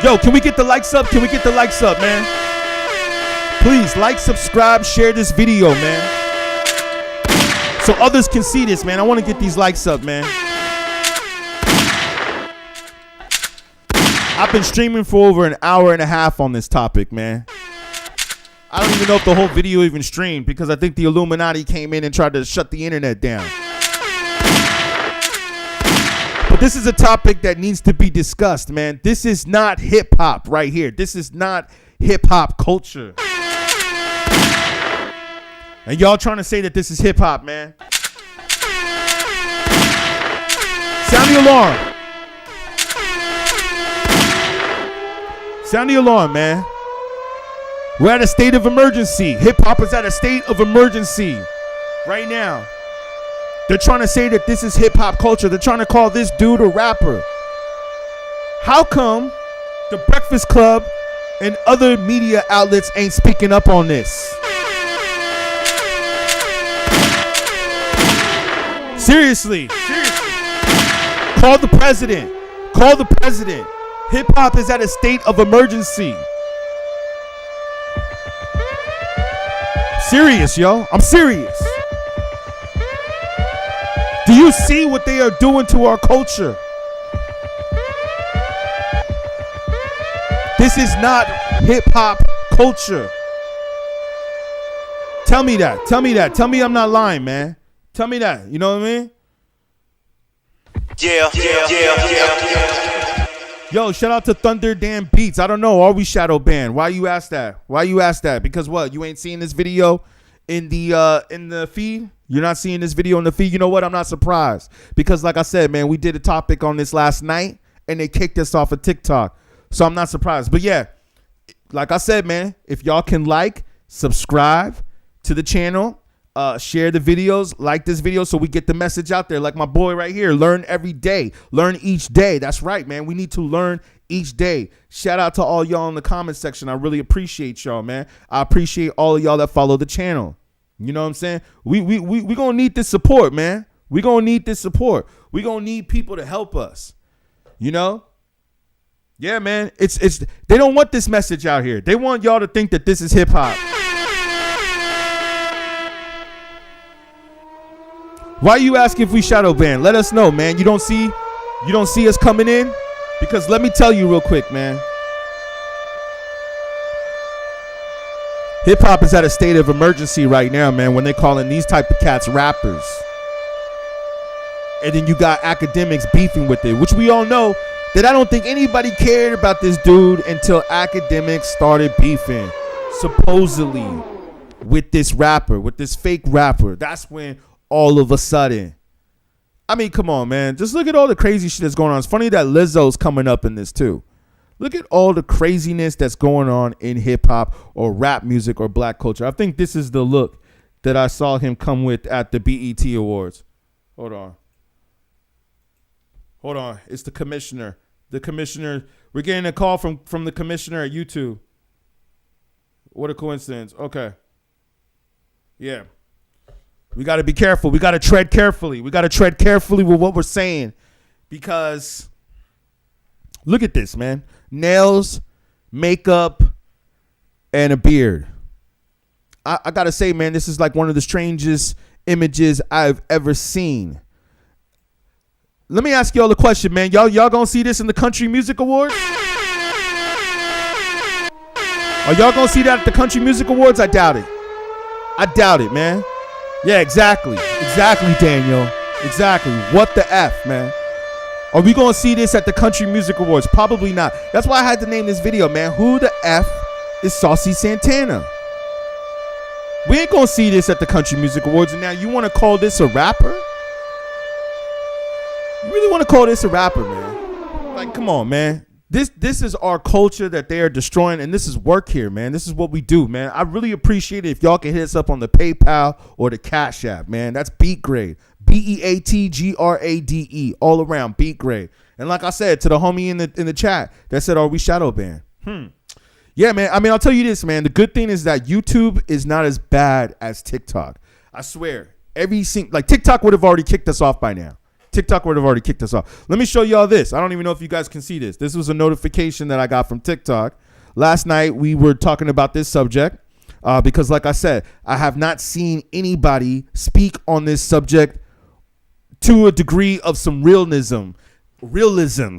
Yo, can we get the likes up? Can we get the likes up, man? Please like, subscribe, share this video, man. So others can see this, man. I want to get these likes up, man. I've been streaming for over an hour and a half on this topic, man. I don't even know if the whole video even streamed because I think the Illuminati came in and tried to shut the internet down. But this is a topic that needs to be discussed, man. This is not hip hop right here. This is not hip hop culture. And y'all trying to say that this is hip hop, man. Sound the alarm. Sound the alarm, man. We're at a state of emergency. Hip hop is at a state of emergency right now. They're trying to say that this is hip hop culture. They're trying to call this dude a rapper. How come the Breakfast Club and other media outlets ain't speaking up on this? Seriously. Call the president. Call the president. Hip hop is at a state of emergency. Serious, yo. I'm serious. Do you see what they are doing to our culture? This is not hip hop culture. Tell me that. Tell me that. Tell me I'm not lying, man. Tell me that. You know what I mean? Yeah. Yo, shout out to Thunder Damn Beats. I don't know. Are we shadow banned? Why you ask that? Why you ask that? Because what? You ain't seeing this video in the feed? You're not seeing this video in the feed? You know what? I'm not surprised. Because like I said, man, we did a topic on this last night and they kicked us off of TikTok. So I'm not surprised. But yeah, like I said, man, if y'all can like, subscribe to the channel, share the videos, like this video so we get the message out there. Like my boy right here, learn every day, learn each day. That's right, man. We need to learn each day. Shout out to all y'all in the comment section. I really appreciate y'all, man. I appreciate all of y'all that follow the channel. You know what I'm saying? We gonna need this support, man. We gonna need this support. We gonna need people to help us. You know? Yeah, man. It's they don't want this message out here. They want y'all to think that this is hip hop. Why you asking if we shadow ban? Let us know, man. You don't see us coming in? Because let me tell you real quick, man. Hip hop is at a state of emergency right now, man, when they calling these type of cats rappers. And then you got academics beefing with it, which we all know that I don't think anybody cared about this dude until academics started beefing, supposedly, with this rapper, with this fake rapper. That's when all of a sudden, I mean, come on, man. Just look at all the crazy shit that's going on. It's funny that Lizzo's coming up in this too. Look at all the craziness that's going on in hip hop or rap music or black culture. I think this is the look that I saw him come with at the BET Awards. Hold on. It's the commissioner. The commissioner. We're getting a call from the commissioner at YouTube. What a coincidence. Okay. Yeah. We got to be careful. We got to tread carefully. We got to tread carefully with what we're saying because look at this, man. Nails, makeup, and a beard. I got to say, man, this is like one of the strangest images I've ever seen. Let me ask y'all a question, man. Y'all going to see this in the Country Music Awards? Are y'all going to see that at the Country Music Awards? I doubt it, man. Yeah, exactly. Exactly, Daniel. Exactly. What the F, man? Are we going to see this at the Country Music Awards? Probably not. That's why I had to name this video, man. Who the F is Saucy Santana? We ain't going to see this at the Country Music Awards. And now you want to call this a rapper? You really want to call this a rapper, man? Like, come on, man. This is our culture that they are destroying, and this is work here, man. This is what we do, man. I really appreciate it if y'all can hit us up on the PayPal or the Cashapp, man. That's beatGrade. BEATGRADE. All around, beatGrade. And like I said to the homie in the chat that said, are we shadow banned? Yeah, man. I mean, I'll tell you this, man. The good thing is that YouTube is not as bad as TikTok. I swear. Like TikTok would have already kicked us off by now. TikTok would have already kicked us off. Let me show y'all this. I don't even know if you guys can see this. This was a notification that I got from TikTok. Last night, we were talking about this subject because, like I said, I have not seen anybody speak on this subject to a degree of some realism,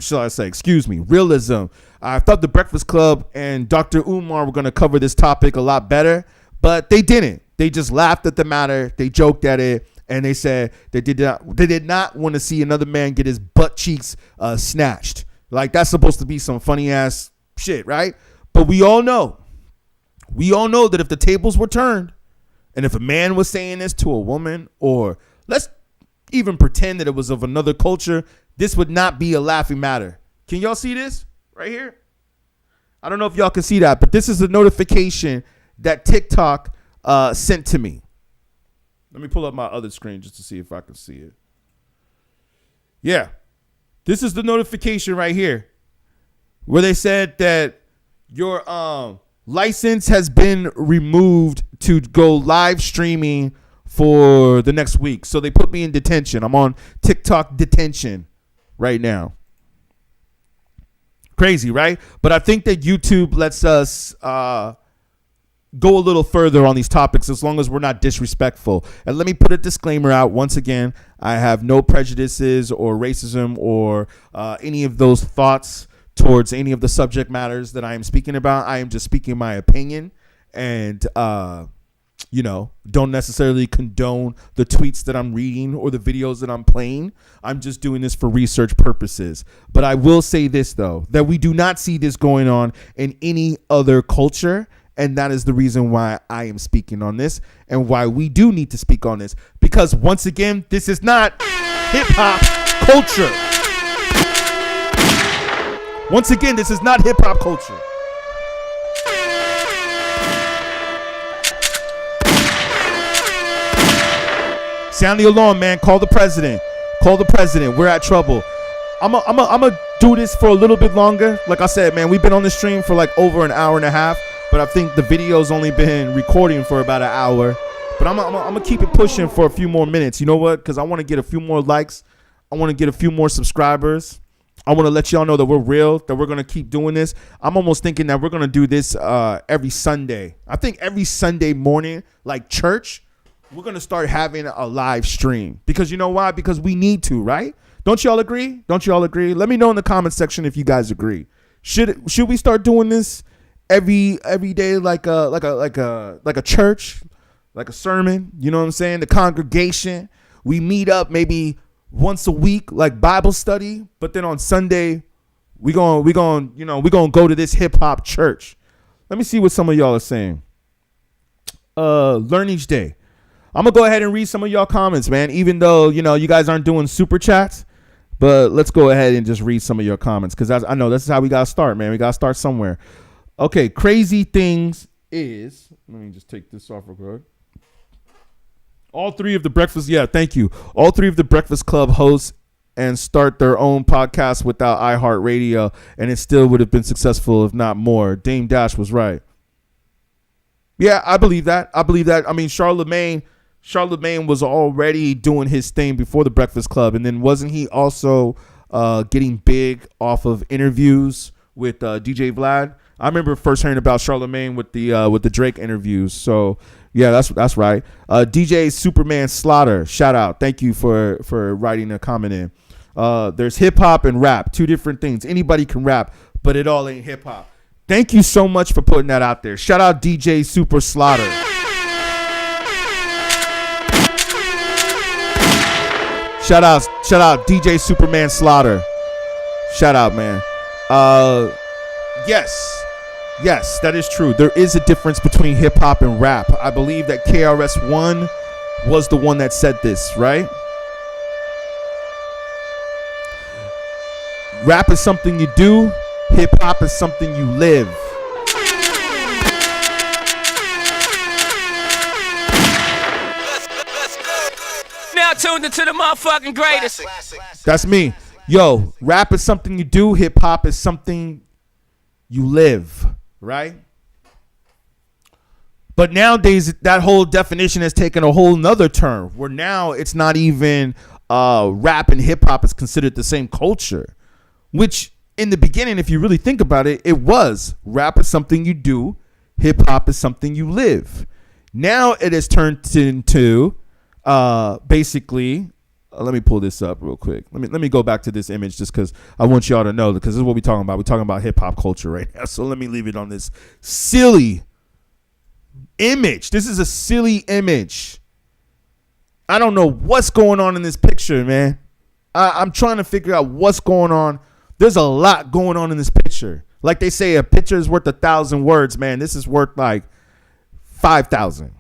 shall I say, realism. I thought the Breakfast Club and Dr. Umar were going to cover this topic a lot better, but they didn't. They just laughed at the matter. They joked at it, and they said they did not want to see another man get his butt cheeks snatched. Like, that's supposed to be some funny ass shit, right? But we all know that if the tables were turned, and if a man was saying this to a woman, or let's even pretend that it was of another culture, this would not be a laughing matter. Can y'all see this right here? I don't know if y'all can see that, but this is a notification that TikTok sent to me. Let me pull up my other screen just to see if I can see it. Yeah, this is the notification right here where they said that your license has been removed to go live streaming for the next week. So they put me in detention. I'm on TikTok detention right now. Crazy, right? But I think that YouTube lets us go a little further on these topics as long as we're not disrespectful. And let me put a disclaimer out once again. I have no prejudices or racism or any of those thoughts towards any of the subject matters that I am speaking about. I am just speaking my opinion, and don't necessarily condone the tweets that I'm reading or the videos that I'm playing. I'm just doing this for research purposes. But I will say this, though, that we do not see this going on in any other culture. And that is the reason why I am speaking on this and why we do need to speak on this. Because once again, this is not hip hop culture. Once again, this is not hip hop culture. Sound the alarm, man. Call the president. Call the president. We're at trouble. I'm a do this for a little bit longer. Like I said, man, we've been on the stream for like over an hour and a half, but I think the video's only been recording for about an hour. But I'm gonna keep it pushing for a few more minutes. You know what? Because I want to get a few more likes. I want to get a few more subscribers. I want to let y'all know that we're real, that we're going to keep doing this. I'm almost thinking that we're going to do this every Sunday. I think every Sunday morning, like church, we're going to start having a live stream. Because you know why? Because we need to, right? Don't y'all agree? Don't y'all agree? Let me know in the comment section if you guys agree. Should we start doing this every day like a church, like a sermon? You know what I'm saying? The congregation. We meet up maybe once a week, like Bible study, but then on Sunday, we gonna go to this hip hop church. Let me see what some of y'all are saying. Learn each day. I'm gonna go ahead and read some of y'all comments, man. Even though you guys aren't doing super chats, but let's go ahead and just read some of your comments because I know this is how we gotta start, man. We gotta start somewhere. Okay, crazy things is. Let me just take this off real quick. All three of the Breakfast, thank you. All three of the Breakfast Club hosts and start their own podcast without iHeartRadio, and it still would have been successful, if not more. Dame Dash was right. Yeah, I believe that. I mean, Charlemagne was already doing his thing before the Breakfast Club, and then wasn't he also getting big off of interviews with DJ Vlad? I remember first hearing about Charlemagne with the Drake interviews. So yeah, that's right. DJ Superman Slaughter, shout out. Thank you for writing a comment in. There's hip hop and rap, two different things. Anybody can rap, but it all ain't hip hop. Thank you so much for putting that out there. Shout out DJ Super Slaughter. Shout out DJ Superman Slaughter. Shout out, man. Yes, that is true. There is a difference between hip hop and rap. I believe that KRS-One was the one that said this, right? Rap is something you do. Hip hop is something you live. Now tuned into the motherfucking greatest. That's me. Yo, rap is something you do. Hip hop is something you live, right? But nowadays, that whole definition has taken a whole nother turn where now it's not even rap and hip hop is considered the same culture, which in the beginning, if you really think about it, it was. Rap is something you do. Hip hop is something you live. Now it has turned into basically. Let me pull this up real quick. Let me go back to this image just because I want y'all to know, because this is what we're talking about. We're talking about hip hop culture right now. So let me leave it on this silly image. This is a silly image. I don't know what's going on in this picture, man. I'm trying to figure out what's going on. There's a lot going on in this picture. Like they say, a picture is worth 1,000 words, man. This is worth like 5,000.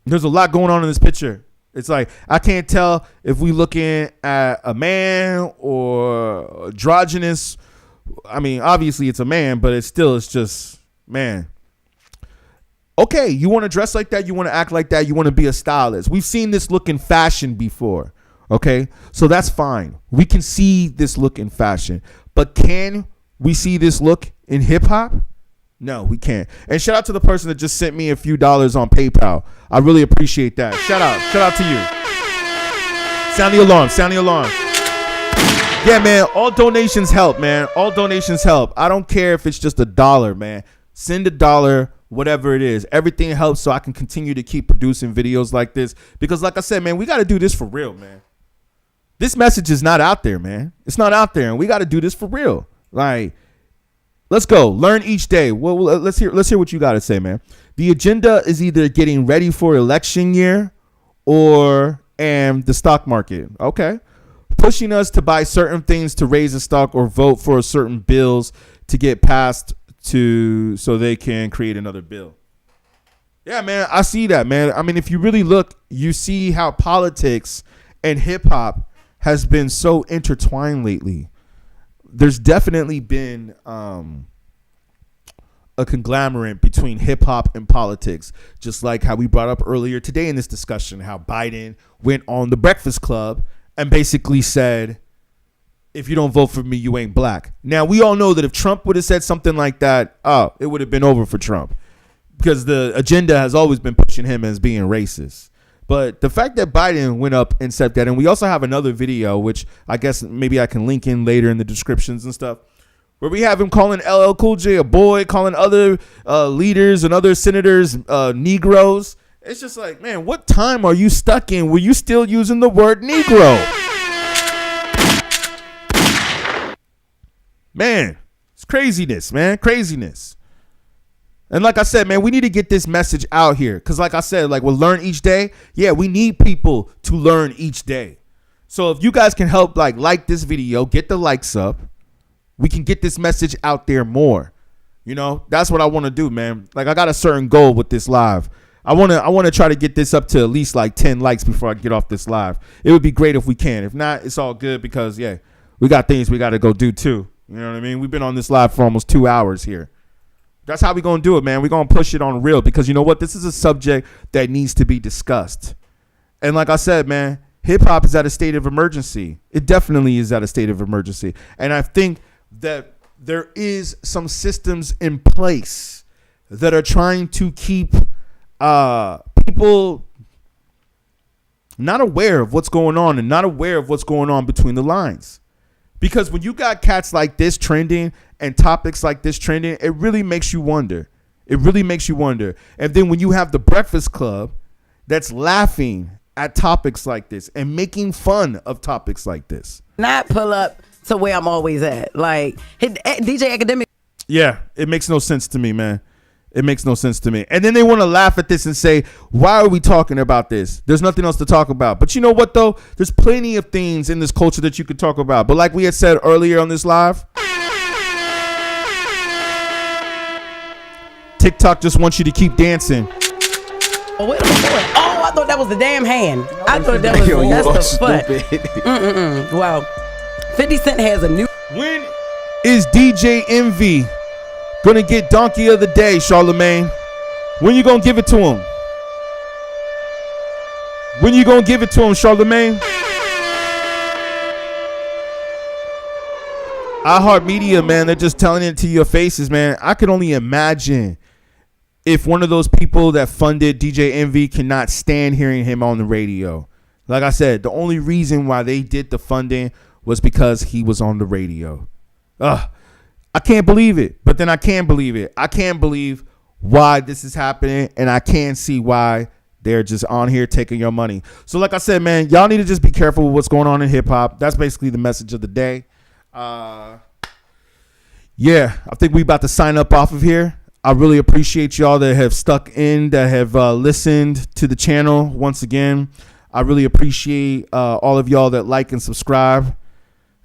There's a lot going on in this picture. It's like, I can't tell if we looking at a man or androgynous. I mean, obviously it's a man, but it's just, man. Okay, you want to dress like that? You want to act like that? You want to be a stylist? We've seen this look in fashion before. Okay, so that's fine. We can see this look in fashion. But can we see this look in hip hop? No, we can't. And shout out to the person that just sent me a few dollars on PayPal. I really appreciate that. Shout out to you. Sound the alarm. Sound the alarm. Yeah, man. All donations help, man. All donations help. I don't care if it's just $1, man. Send $1, whatever it is. Everything helps so I can continue to keep producing videos like this. Because like I said, man, we got to do this for real, man. This message is not out there, man. It's not out there, and we got to do this for real. Like, let's go. Learn each day. Well, let's hear what you got to say, man. The agenda is either getting ready for election year or the stock market. Okay. Pushing us to buy certain things to raise the stock or vote for certain bills to get passed so they can create another bill. Yeah, man. I see that, man. I mean, if you really look, you see how politics and hip hop has been so intertwined lately. There's definitely been a conglomerate between hip hop and politics, just like how we brought up earlier today in this discussion, how Biden went on the Breakfast Club and basically said, if you don't vote for me, you ain't black. Now, we all know that if Trump would have said something like that, it would have been over for Trump, because the agenda has always been pushing him as being racist. But the fact that Biden went up and said that, and we also have another video, which I guess maybe I can link in later in the descriptions and stuff, where we have him calling LL Cool J a boy, calling other leaders and other senators Negroes. It's just like, man, what time are you stuck in? Were you still using the word Negro? Man, it's craziness, man, craziness. And like I said, man, we need to get this message out here. Because like I said, like we'll learn each day. Yeah, we need people to learn each day. So if you guys can help like this video, get the likes up, we can get this message out there more. You know, that's what I want to do, man. Like I got a certain goal with this live. I want to try to get this up to at least like 10 likes before I get off this live. It would be great if we can. If not, it's all good, because yeah, we got things we got to go do too. You know what I mean? We've been on this live for almost 2 hours here. That's how we going to do it, man. We're going to push it on real, because you know what? This is a subject that needs to be discussed. And like I said, man, hip hop is at a state of emergency. It definitely is at a state of emergency. And I think that there is some systems in place that are trying to keep people not aware of what's going on, and not aware of what's going on between the lines. Because when you got cats like this trending and topics like this trending, it really makes you wonder. It really makes you wonder. And then when you have the Breakfast Club that's laughing at topics like this and making fun of topics like this. Not pull up to where I'm always at. Like DJ Akademiks. Yeah, it makes no sense to me, man. It makes no sense to me. And then they want to laugh at this and say, why are we talking about this? There's nothing else to talk about. But you know what, though? There's plenty of things in this culture that you could talk about. But like we had said earlier on this live, TikTok just wants you to keep dancing. Oh, wait a minute. Oh, I thought that was the damn hand. I thought that was that's the foot. Wow. 50 Cent has a new... When is DJ Envy gonna get Donkey of the Day, Charlemagne? When you gonna give it to him? When you gonna give it to him, Charlemagne? iHeartMedia, man, they're just telling it to your faces, man. I could only imagine if one of those people that funded DJ Envy cannot stand hearing him on the radio. Like I said, the only reason why they did the funding was because he was on the radio. I can't believe it, but then I can believe it. I can't believe why this is happening, and I can't see why they're just on here taking your money. So like I said, man, y'all need to just be careful with what's going on in hip hop. That's basically the message of the day. Yeah, I think we about to sign up off of here. I really appreciate y'all that have stuck in, that have listened to the channel once again. I really appreciate all of y'all that like and subscribe.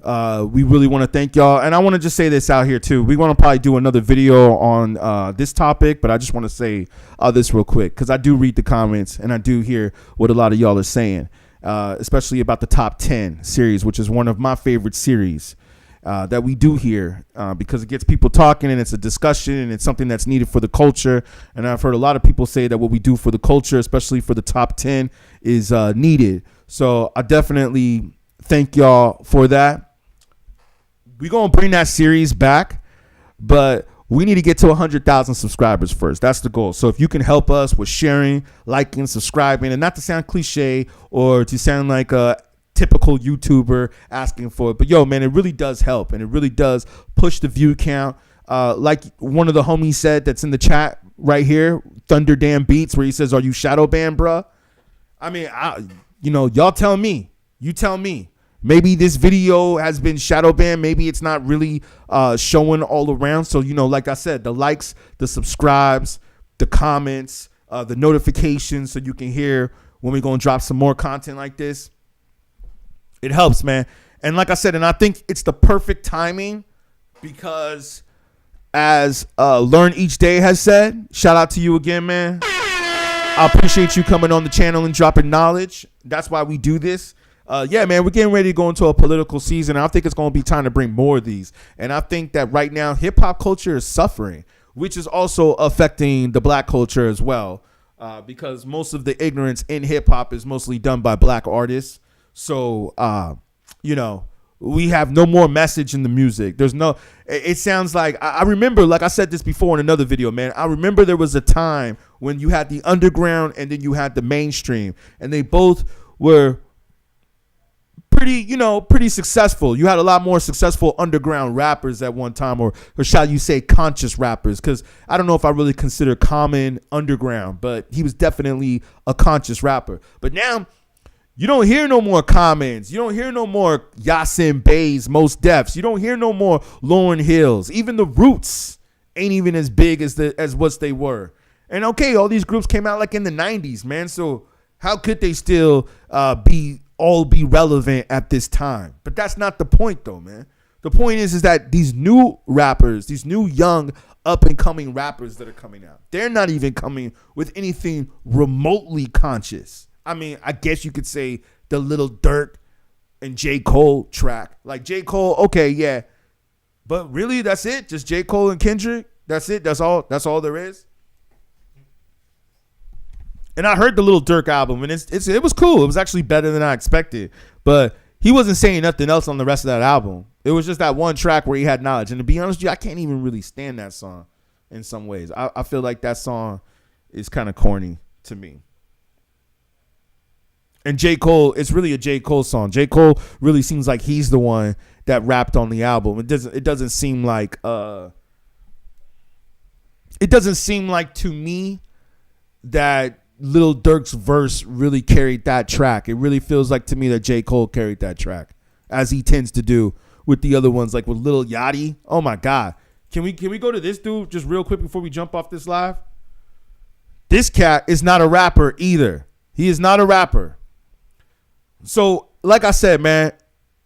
We really want to thank y'all. And I want to just say this out here too. We want to probably do another video on this topic, but I just want to say this real quick because I do read the comments and I do hear what a lot of y'all are saying, especially about the top 10 series, which is one of my favorite series that we do here because it gets people talking and it's a discussion and it's something that's needed for the culture. And I've heard a lot of people say that what we do for the culture, especially for the top 10, is needed. So I definitely thank y'all for that. We're going to bring that series back, but we need to get to 100,000 subscribers first. That's the goal. So if you can help us with sharing, liking, subscribing, and not to sound cliche or to sound like a typical YouTuber asking for it, but yo, man, it really does help, and it really does push the view count. Like one of the homies said that's in the chat right here, Thunder Damn Beats, where he says, "Are you shadow banned, bruh?" I mean, y'all tell me. You tell me. Maybe this video has been shadow banned. Maybe it's not really showing all around. So, like I said, the likes, the subscribes, the comments, the notifications, so you can hear when we're going to drop some more content like this. It helps, man. And like I said, and I think it's the perfect timing because as Learn Each Day has said, shout out to you again, man. I appreciate you coming on the channel and dropping knowledge. That's why we do this. Yeah, man, we're getting ready to go into a political season. I think it's going to be time to bring more of these. And I think that right now hip hop culture is suffering, which is also affecting the black culture as well, because most of the ignorance in hip hop is mostly done by black artists. So, we have no more message in the music. It sounds like, I remember, like I said this before in another video, man, I remember there was a time when you had the underground and then you had the mainstream, and they both were pretty successful. You had a lot more successful underground rappers at one time, or shall you say conscious rappers, because I don't know if I really consider Common underground, but he was definitely a conscious rapper. But now you don't hear no more Commons. You don't hear no more Yasin Beys, Mos Defs. You don't hear no more Lauryn Hills. Even the Roots ain't even as big as what they were. And okay, all these groups came out like in the 90s, man. So how could they still be relevant at this time? But that's not the point though, man. The point is that these new rappers, these new young up and coming rappers that are coming out, they're not even coming with anything remotely conscious. I mean, I guess you could say the Lil Durk and J. Cole track. Like J. Cole, okay, yeah. But really, that's it? Just J. Cole and Kendrick? That's it? That's all there is? And I heard the Lil Durk album, and it was cool. It was actually better than I expected. But he wasn't saying nothing else on the rest of that album. It was just that one track where he had knowledge. And to be honest with you, I can't even really stand that song in some ways. I feel like that song is kind of corny to me. And J. Cole, it's really a J. Cole song. J. Cole really seems like he's the one that rapped on the album. It doesn't seem like to me that Lil Durk's verse really carried that track. It really feels like to me that J. Cole carried that track, as he tends to do with the other ones, like with Lil Yachty. Oh my God. Can we go to this dude just real quick before we jump off this live? This cat is not a rapper either. He is not a rapper. So, like I said, man,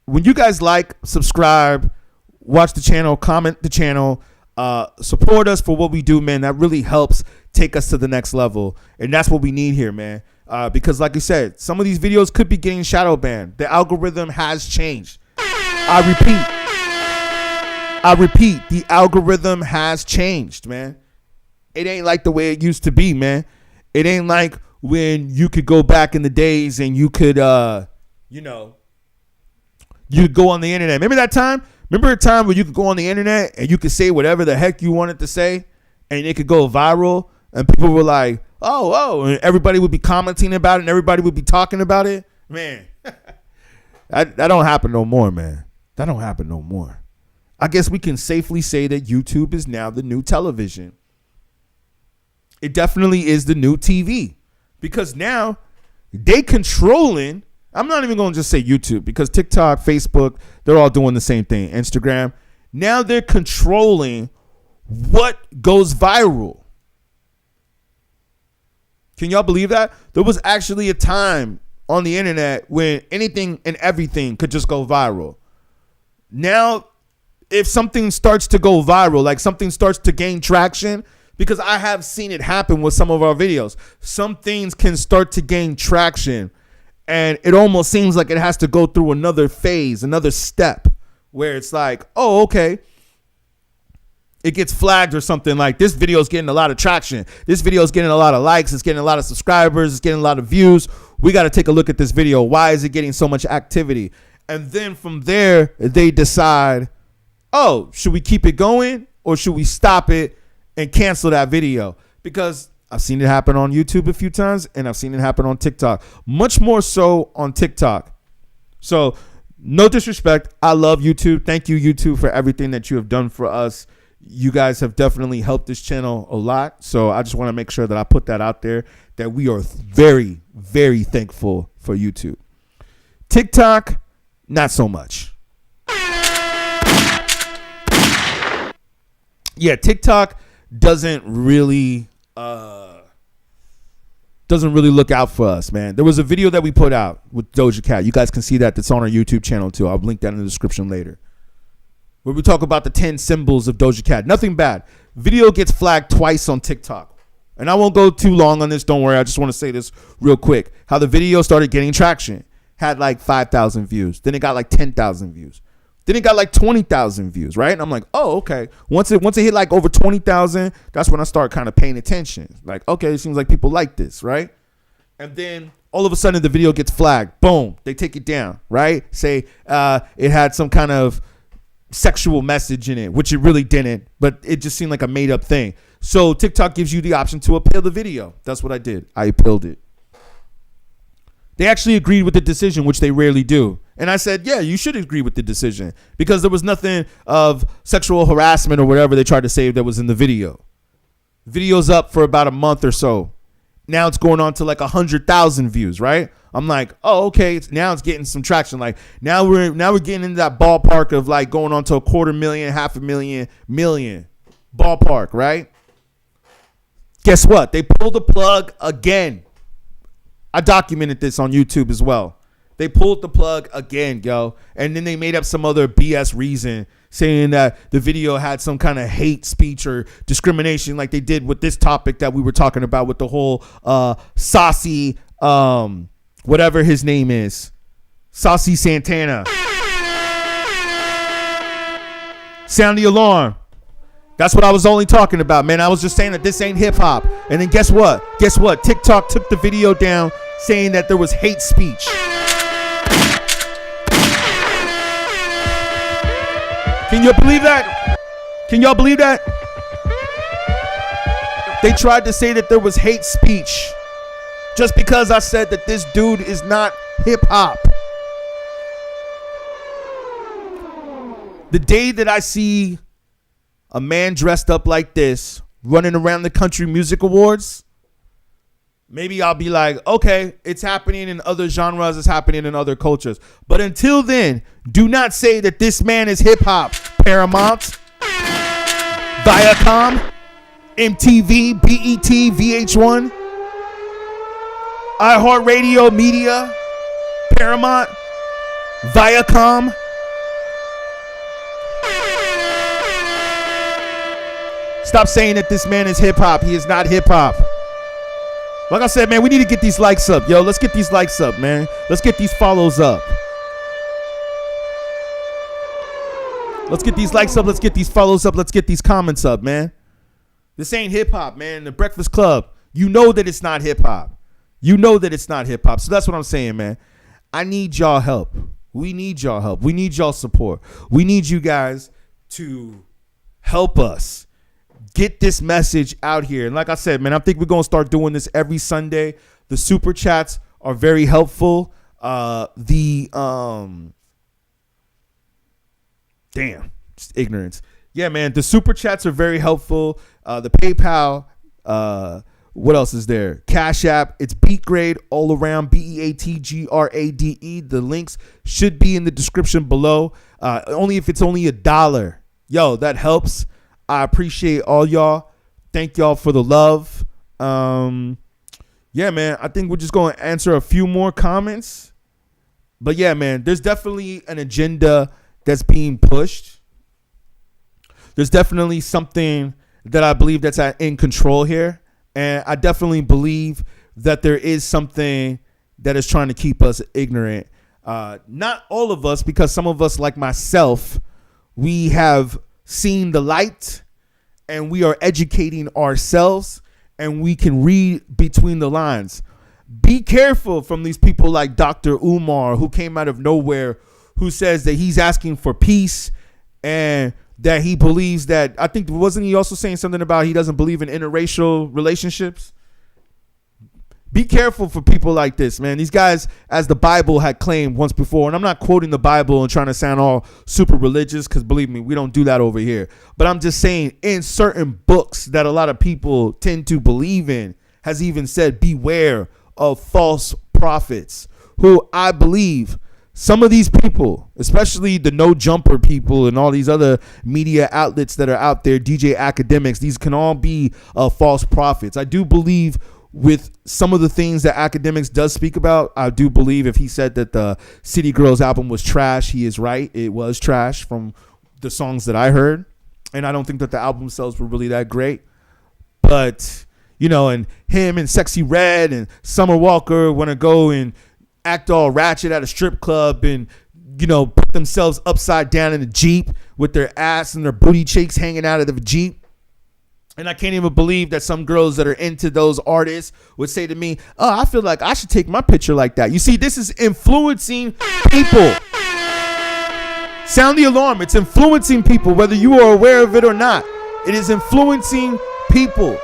when you guys like, subscribe, watch the channel, comment the channel, support us for what we do, man, that really helps take us to the next level. And that's what we need here, man. Because like you said, some of these videos could be getting shadow banned. The algorithm has changed. I repeat, the algorithm has changed, man. It ain't like the way it used to be, man. It ain't like when you could go back in the days and you could, you could go on the internet. Remember that time? Remember a time where you could go on the internet and you could say whatever the heck you wanted to say and it could go viral? and people were like, oh, and everybody would be commenting about it and everybody would be talking about it. Man, that don't happen no more, man. That don't happen no more. I guess we can safely say that YouTube is now the new television. It definitely is the new TV because now they controlling. I'm not even going to just say YouTube because TikTok, Facebook, they're all doing the same thing. Instagram. Now they're controlling what goes viral. Can y'all believe that? There was actually a time on the internet when anything and everything could just go viral. Now, if something starts to go viral, like something starts to gain traction, because I have seen it happen with some of our videos, some things can start to gain traction and it almost seems like it has to go through another phase, another step where it's like, oh, okay. It gets flagged or something like this video is getting a lot of traction. This video is getting a lot of likes. It's getting a lot of subscribers. It's getting a lot of views. We got to take a look at this video. Why is it getting so much activity? And then from there, they decide, oh, should we keep it going or should we stop it and cancel that video? Because I've seen it happen on YouTube a few times and I've seen it happen on TikTok, much more so on TikTok. So no disrespect. I love YouTube. Thank you, YouTube, for everything that you have done for us. You guys have definitely helped this channel a lot. So I just want to make sure that I put that out there, that we are very, very thankful for YouTube. TikTok, not so much. Yeah, TikTok doesn't really look out for us, man. There was a video that we put out with Doja Cat. You guys can see that. That's on our YouTube channel too. I'll link that in the description later. Where we talk about the 10 symbols of Doja Cat. Nothing bad. Video gets flagged twice on TikTok. And I won't go too long on this. Don't worry. I just want to say this real quick. How the video started getting traction. Had like 5,000 views. Then it got like 10,000 views. Then it got like 20,000 views, right? And I'm like, oh, okay. Once it hit like over 20,000, that's when I start kind of paying attention. Like, okay, it seems like people like this, right? And then all of a sudden the video gets flagged. Boom. They take it down, right? Say it had some kind of sexual message in it, which it really didn't, but it just seemed like a made up thing. So TikTok gives you the option to appeal the video. That's what I did. I appealed it. They actually agreed with the decision, which they rarely do. And I said, yeah, you should agree with the decision because there was nothing of sexual harassment or whatever they tried to say that was in the video. Video's up for about a month or so. Now it's going on to like 100,000 views, right? I'm like, oh, okay. Now it's getting some traction. Like now we're getting into that ballpark of like going on to 250,000, 500,000, million ballpark, right? Guess what? They pulled the plug again. I documented this on YouTube as well. They pulled the plug again, yo. And then they made up some other BS reason saying that the video had some kind of hate speech or discrimination like they did with this topic that we were talking about with the whole saucy, whatever his name is, Saucy Santana. Sound the alarm. That's what I was only talking about, man. I was just saying that this ain't hip hop. And then guess what? Guess what? TikTok took the video down saying that there was hate speech. Can you believe that? Can y'all believe that? They tried to say that there was hate speech just because I said that this dude is not hip hop. The day that I see a man dressed up like this running around the country music awards, maybe I'll be like, okay, it's happening in other genres, it's happening in other cultures. But until then, do not say that this man is hip hop. Paramount, Viacom, MTV, BET, VH1, iHeartRadio, Media, Paramount, Viacom. Stop saying that this man is hip hop. He is not hip hop. Like I said, man, we need to get these likes up. Yo, let's get these likes up, man. Let's get these follows up. Let's get these likes up. Let's get these follows up. Let's get these comments up, man. This ain't hip hop, man. The Breakfast Club, you know that it's not hip hop. You know that it's not hip hop. So that's what I'm saying, man. I need y'all help. We need y'all help. We need y'all support. We need you guys to help us get this message out here. And like I said, man, I think we're going to start doing this every Sunday. The super chats are very helpful. Just ignorance. Yeah, man, the super chats are very helpful. The PayPal, what else is there? Cashapp, it's beatGrade all around, BEATGRADE. The links should be in the description below. Only if it's only $1. Yo, that helps. I appreciate all y'all. Thank y'all for the love. Yeah, man, I think we're just going to answer a few more comments. But yeah, man, there's definitely an agenda that's being pushed. There's definitely something that I believe that's in control here. And I definitely believe that there is something that is trying to keep us ignorant. Not all of us, because some of us, like myself, we have seen the light and we are educating ourselves and we can read between the lines. Be careful from these people like Dr. Umar, who came out of nowhere, who says that he's asking for peace and that he believes that, I think, wasn't he also saying something about he doesn't believe in interracial relationships? Be careful for people like this, man. These guys, as the Bible had claimed once before, and I'm not quoting the Bible and trying to sound all super religious, because believe me, we don't do that over here. But I'm just saying, in certain books that a lot of people tend to believe in, has even said, beware of false prophets, who I believe some of these people, especially the no jumper people and all these other media outlets that are out there, DJ Akademiks, these can all be false prophets. I do believe with some of the things that Akademiks does speak about. I do believe if he said that the City Girls album was trash, he is right. It was trash from the songs that I heard. And I don't think that the album sales were really that great. But, you know, and him and Sexy Red and Summer Walker want to go and act all ratchet at a strip club and, you know, put themselves upside down in a Jeep with their ass and their booty cheeks hanging out of the Jeep. And I can't even believe that some girls that are into those artists would say to me, oh, I feel like I should take my picture like that. You see, this is influencing people. Sound the alarm. It's influencing people, whether you are aware of it or not. It is influencing people.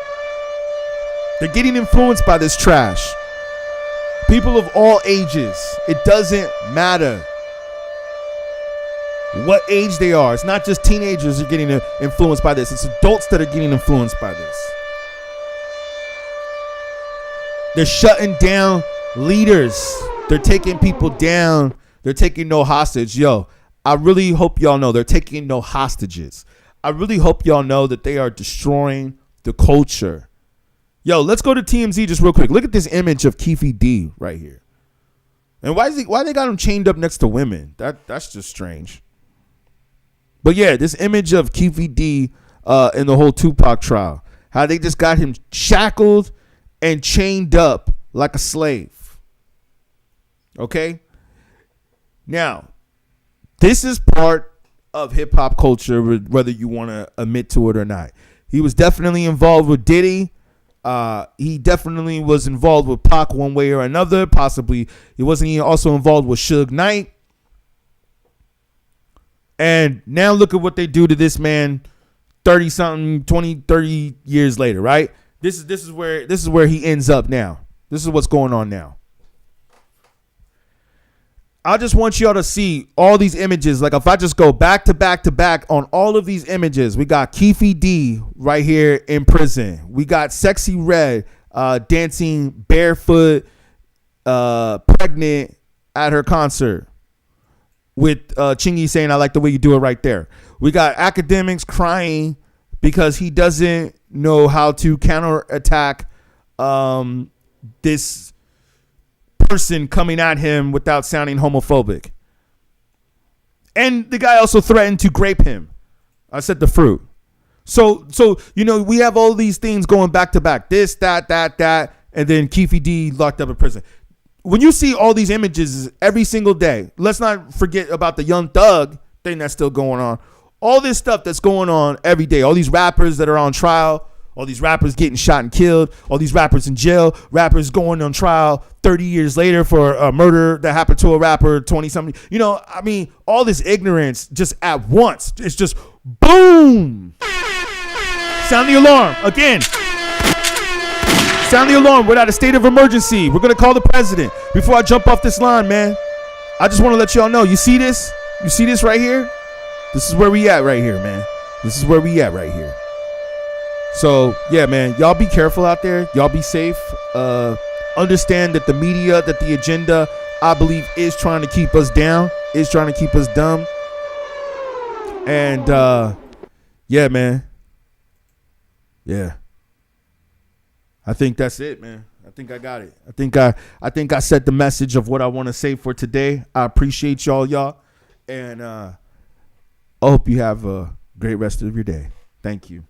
They're getting influenced by this trash. People of all ages. It doesn't matter what age they are. It's not just teenagers who are getting influenced by this. It's adults that are getting influenced by this. They're shutting down leaders. They're taking people down. They're taking no hostage. Yo, I really hope y'all know they're taking no hostages. I really hope y'all know that they are destroying the culture. Yo, let's go to TMZ just real quick. Look at this image of Keefe D right here. And why they got him chained up next to women? That's just strange. But yeah, this image of Keefe D in the whole Tupac trial, how they just got him shackled and chained up like a slave. Okay? Now, this is part of hip hop culture, whether you want to admit to it or not. He was definitely involved with Diddy. He definitely was involved with Pac one way or another. Possibly he wasn't also involved with Suge Knight. And now look at what they do to this man 30 something, 20, 30 years later, right? This is where he ends up now. This is what's going on now. I just want y'all to see all these images. Like if I just go back to back to back on all of these images, we got Keefe D right here in prison. We got Sexy Red dancing barefoot, pregnant at her concert. With Chingy saying, I like the way you do it right there. We got Akademiks crying because he doesn't know how to counterattack this person coming at him without sounding homophobic. And the guy also threatened to grape him. I said the fruit. So you know, we have all these things going back to back. This, that, and then Keefe D locked up in prison. When you see all these images every single day, let's not forget about the Young Thug thing that's still going on. All this stuff that's going on every day. All these rappers that are on trial. All these rappers getting shot and killed. All these rappers in jail. Rappers going on trial 30 years later for a murder that happened to a rapper 20-something. You know, I mean, all this ignorance just at once. It's just boom. Sound the alarm again. Sound the alarm. We're at a state of emergency. We're gonna call the president. Before I jump off this line, man, I just want to let y'all know. You see this? You see this right here? This is where we at right here, man. This is where we at right here. So yeah, man, y'all be careful out there. Y'all be safe. Understand that the media, that the agenda, I believe, is trying to keep us down, is trying to keep us dumb. And yeah, man. Yeah. I think that's it, man. I think I got it. I think I set the message of what I want to say for today. I appreciate y'all. And I hope you have a great rest of your day. Thank you.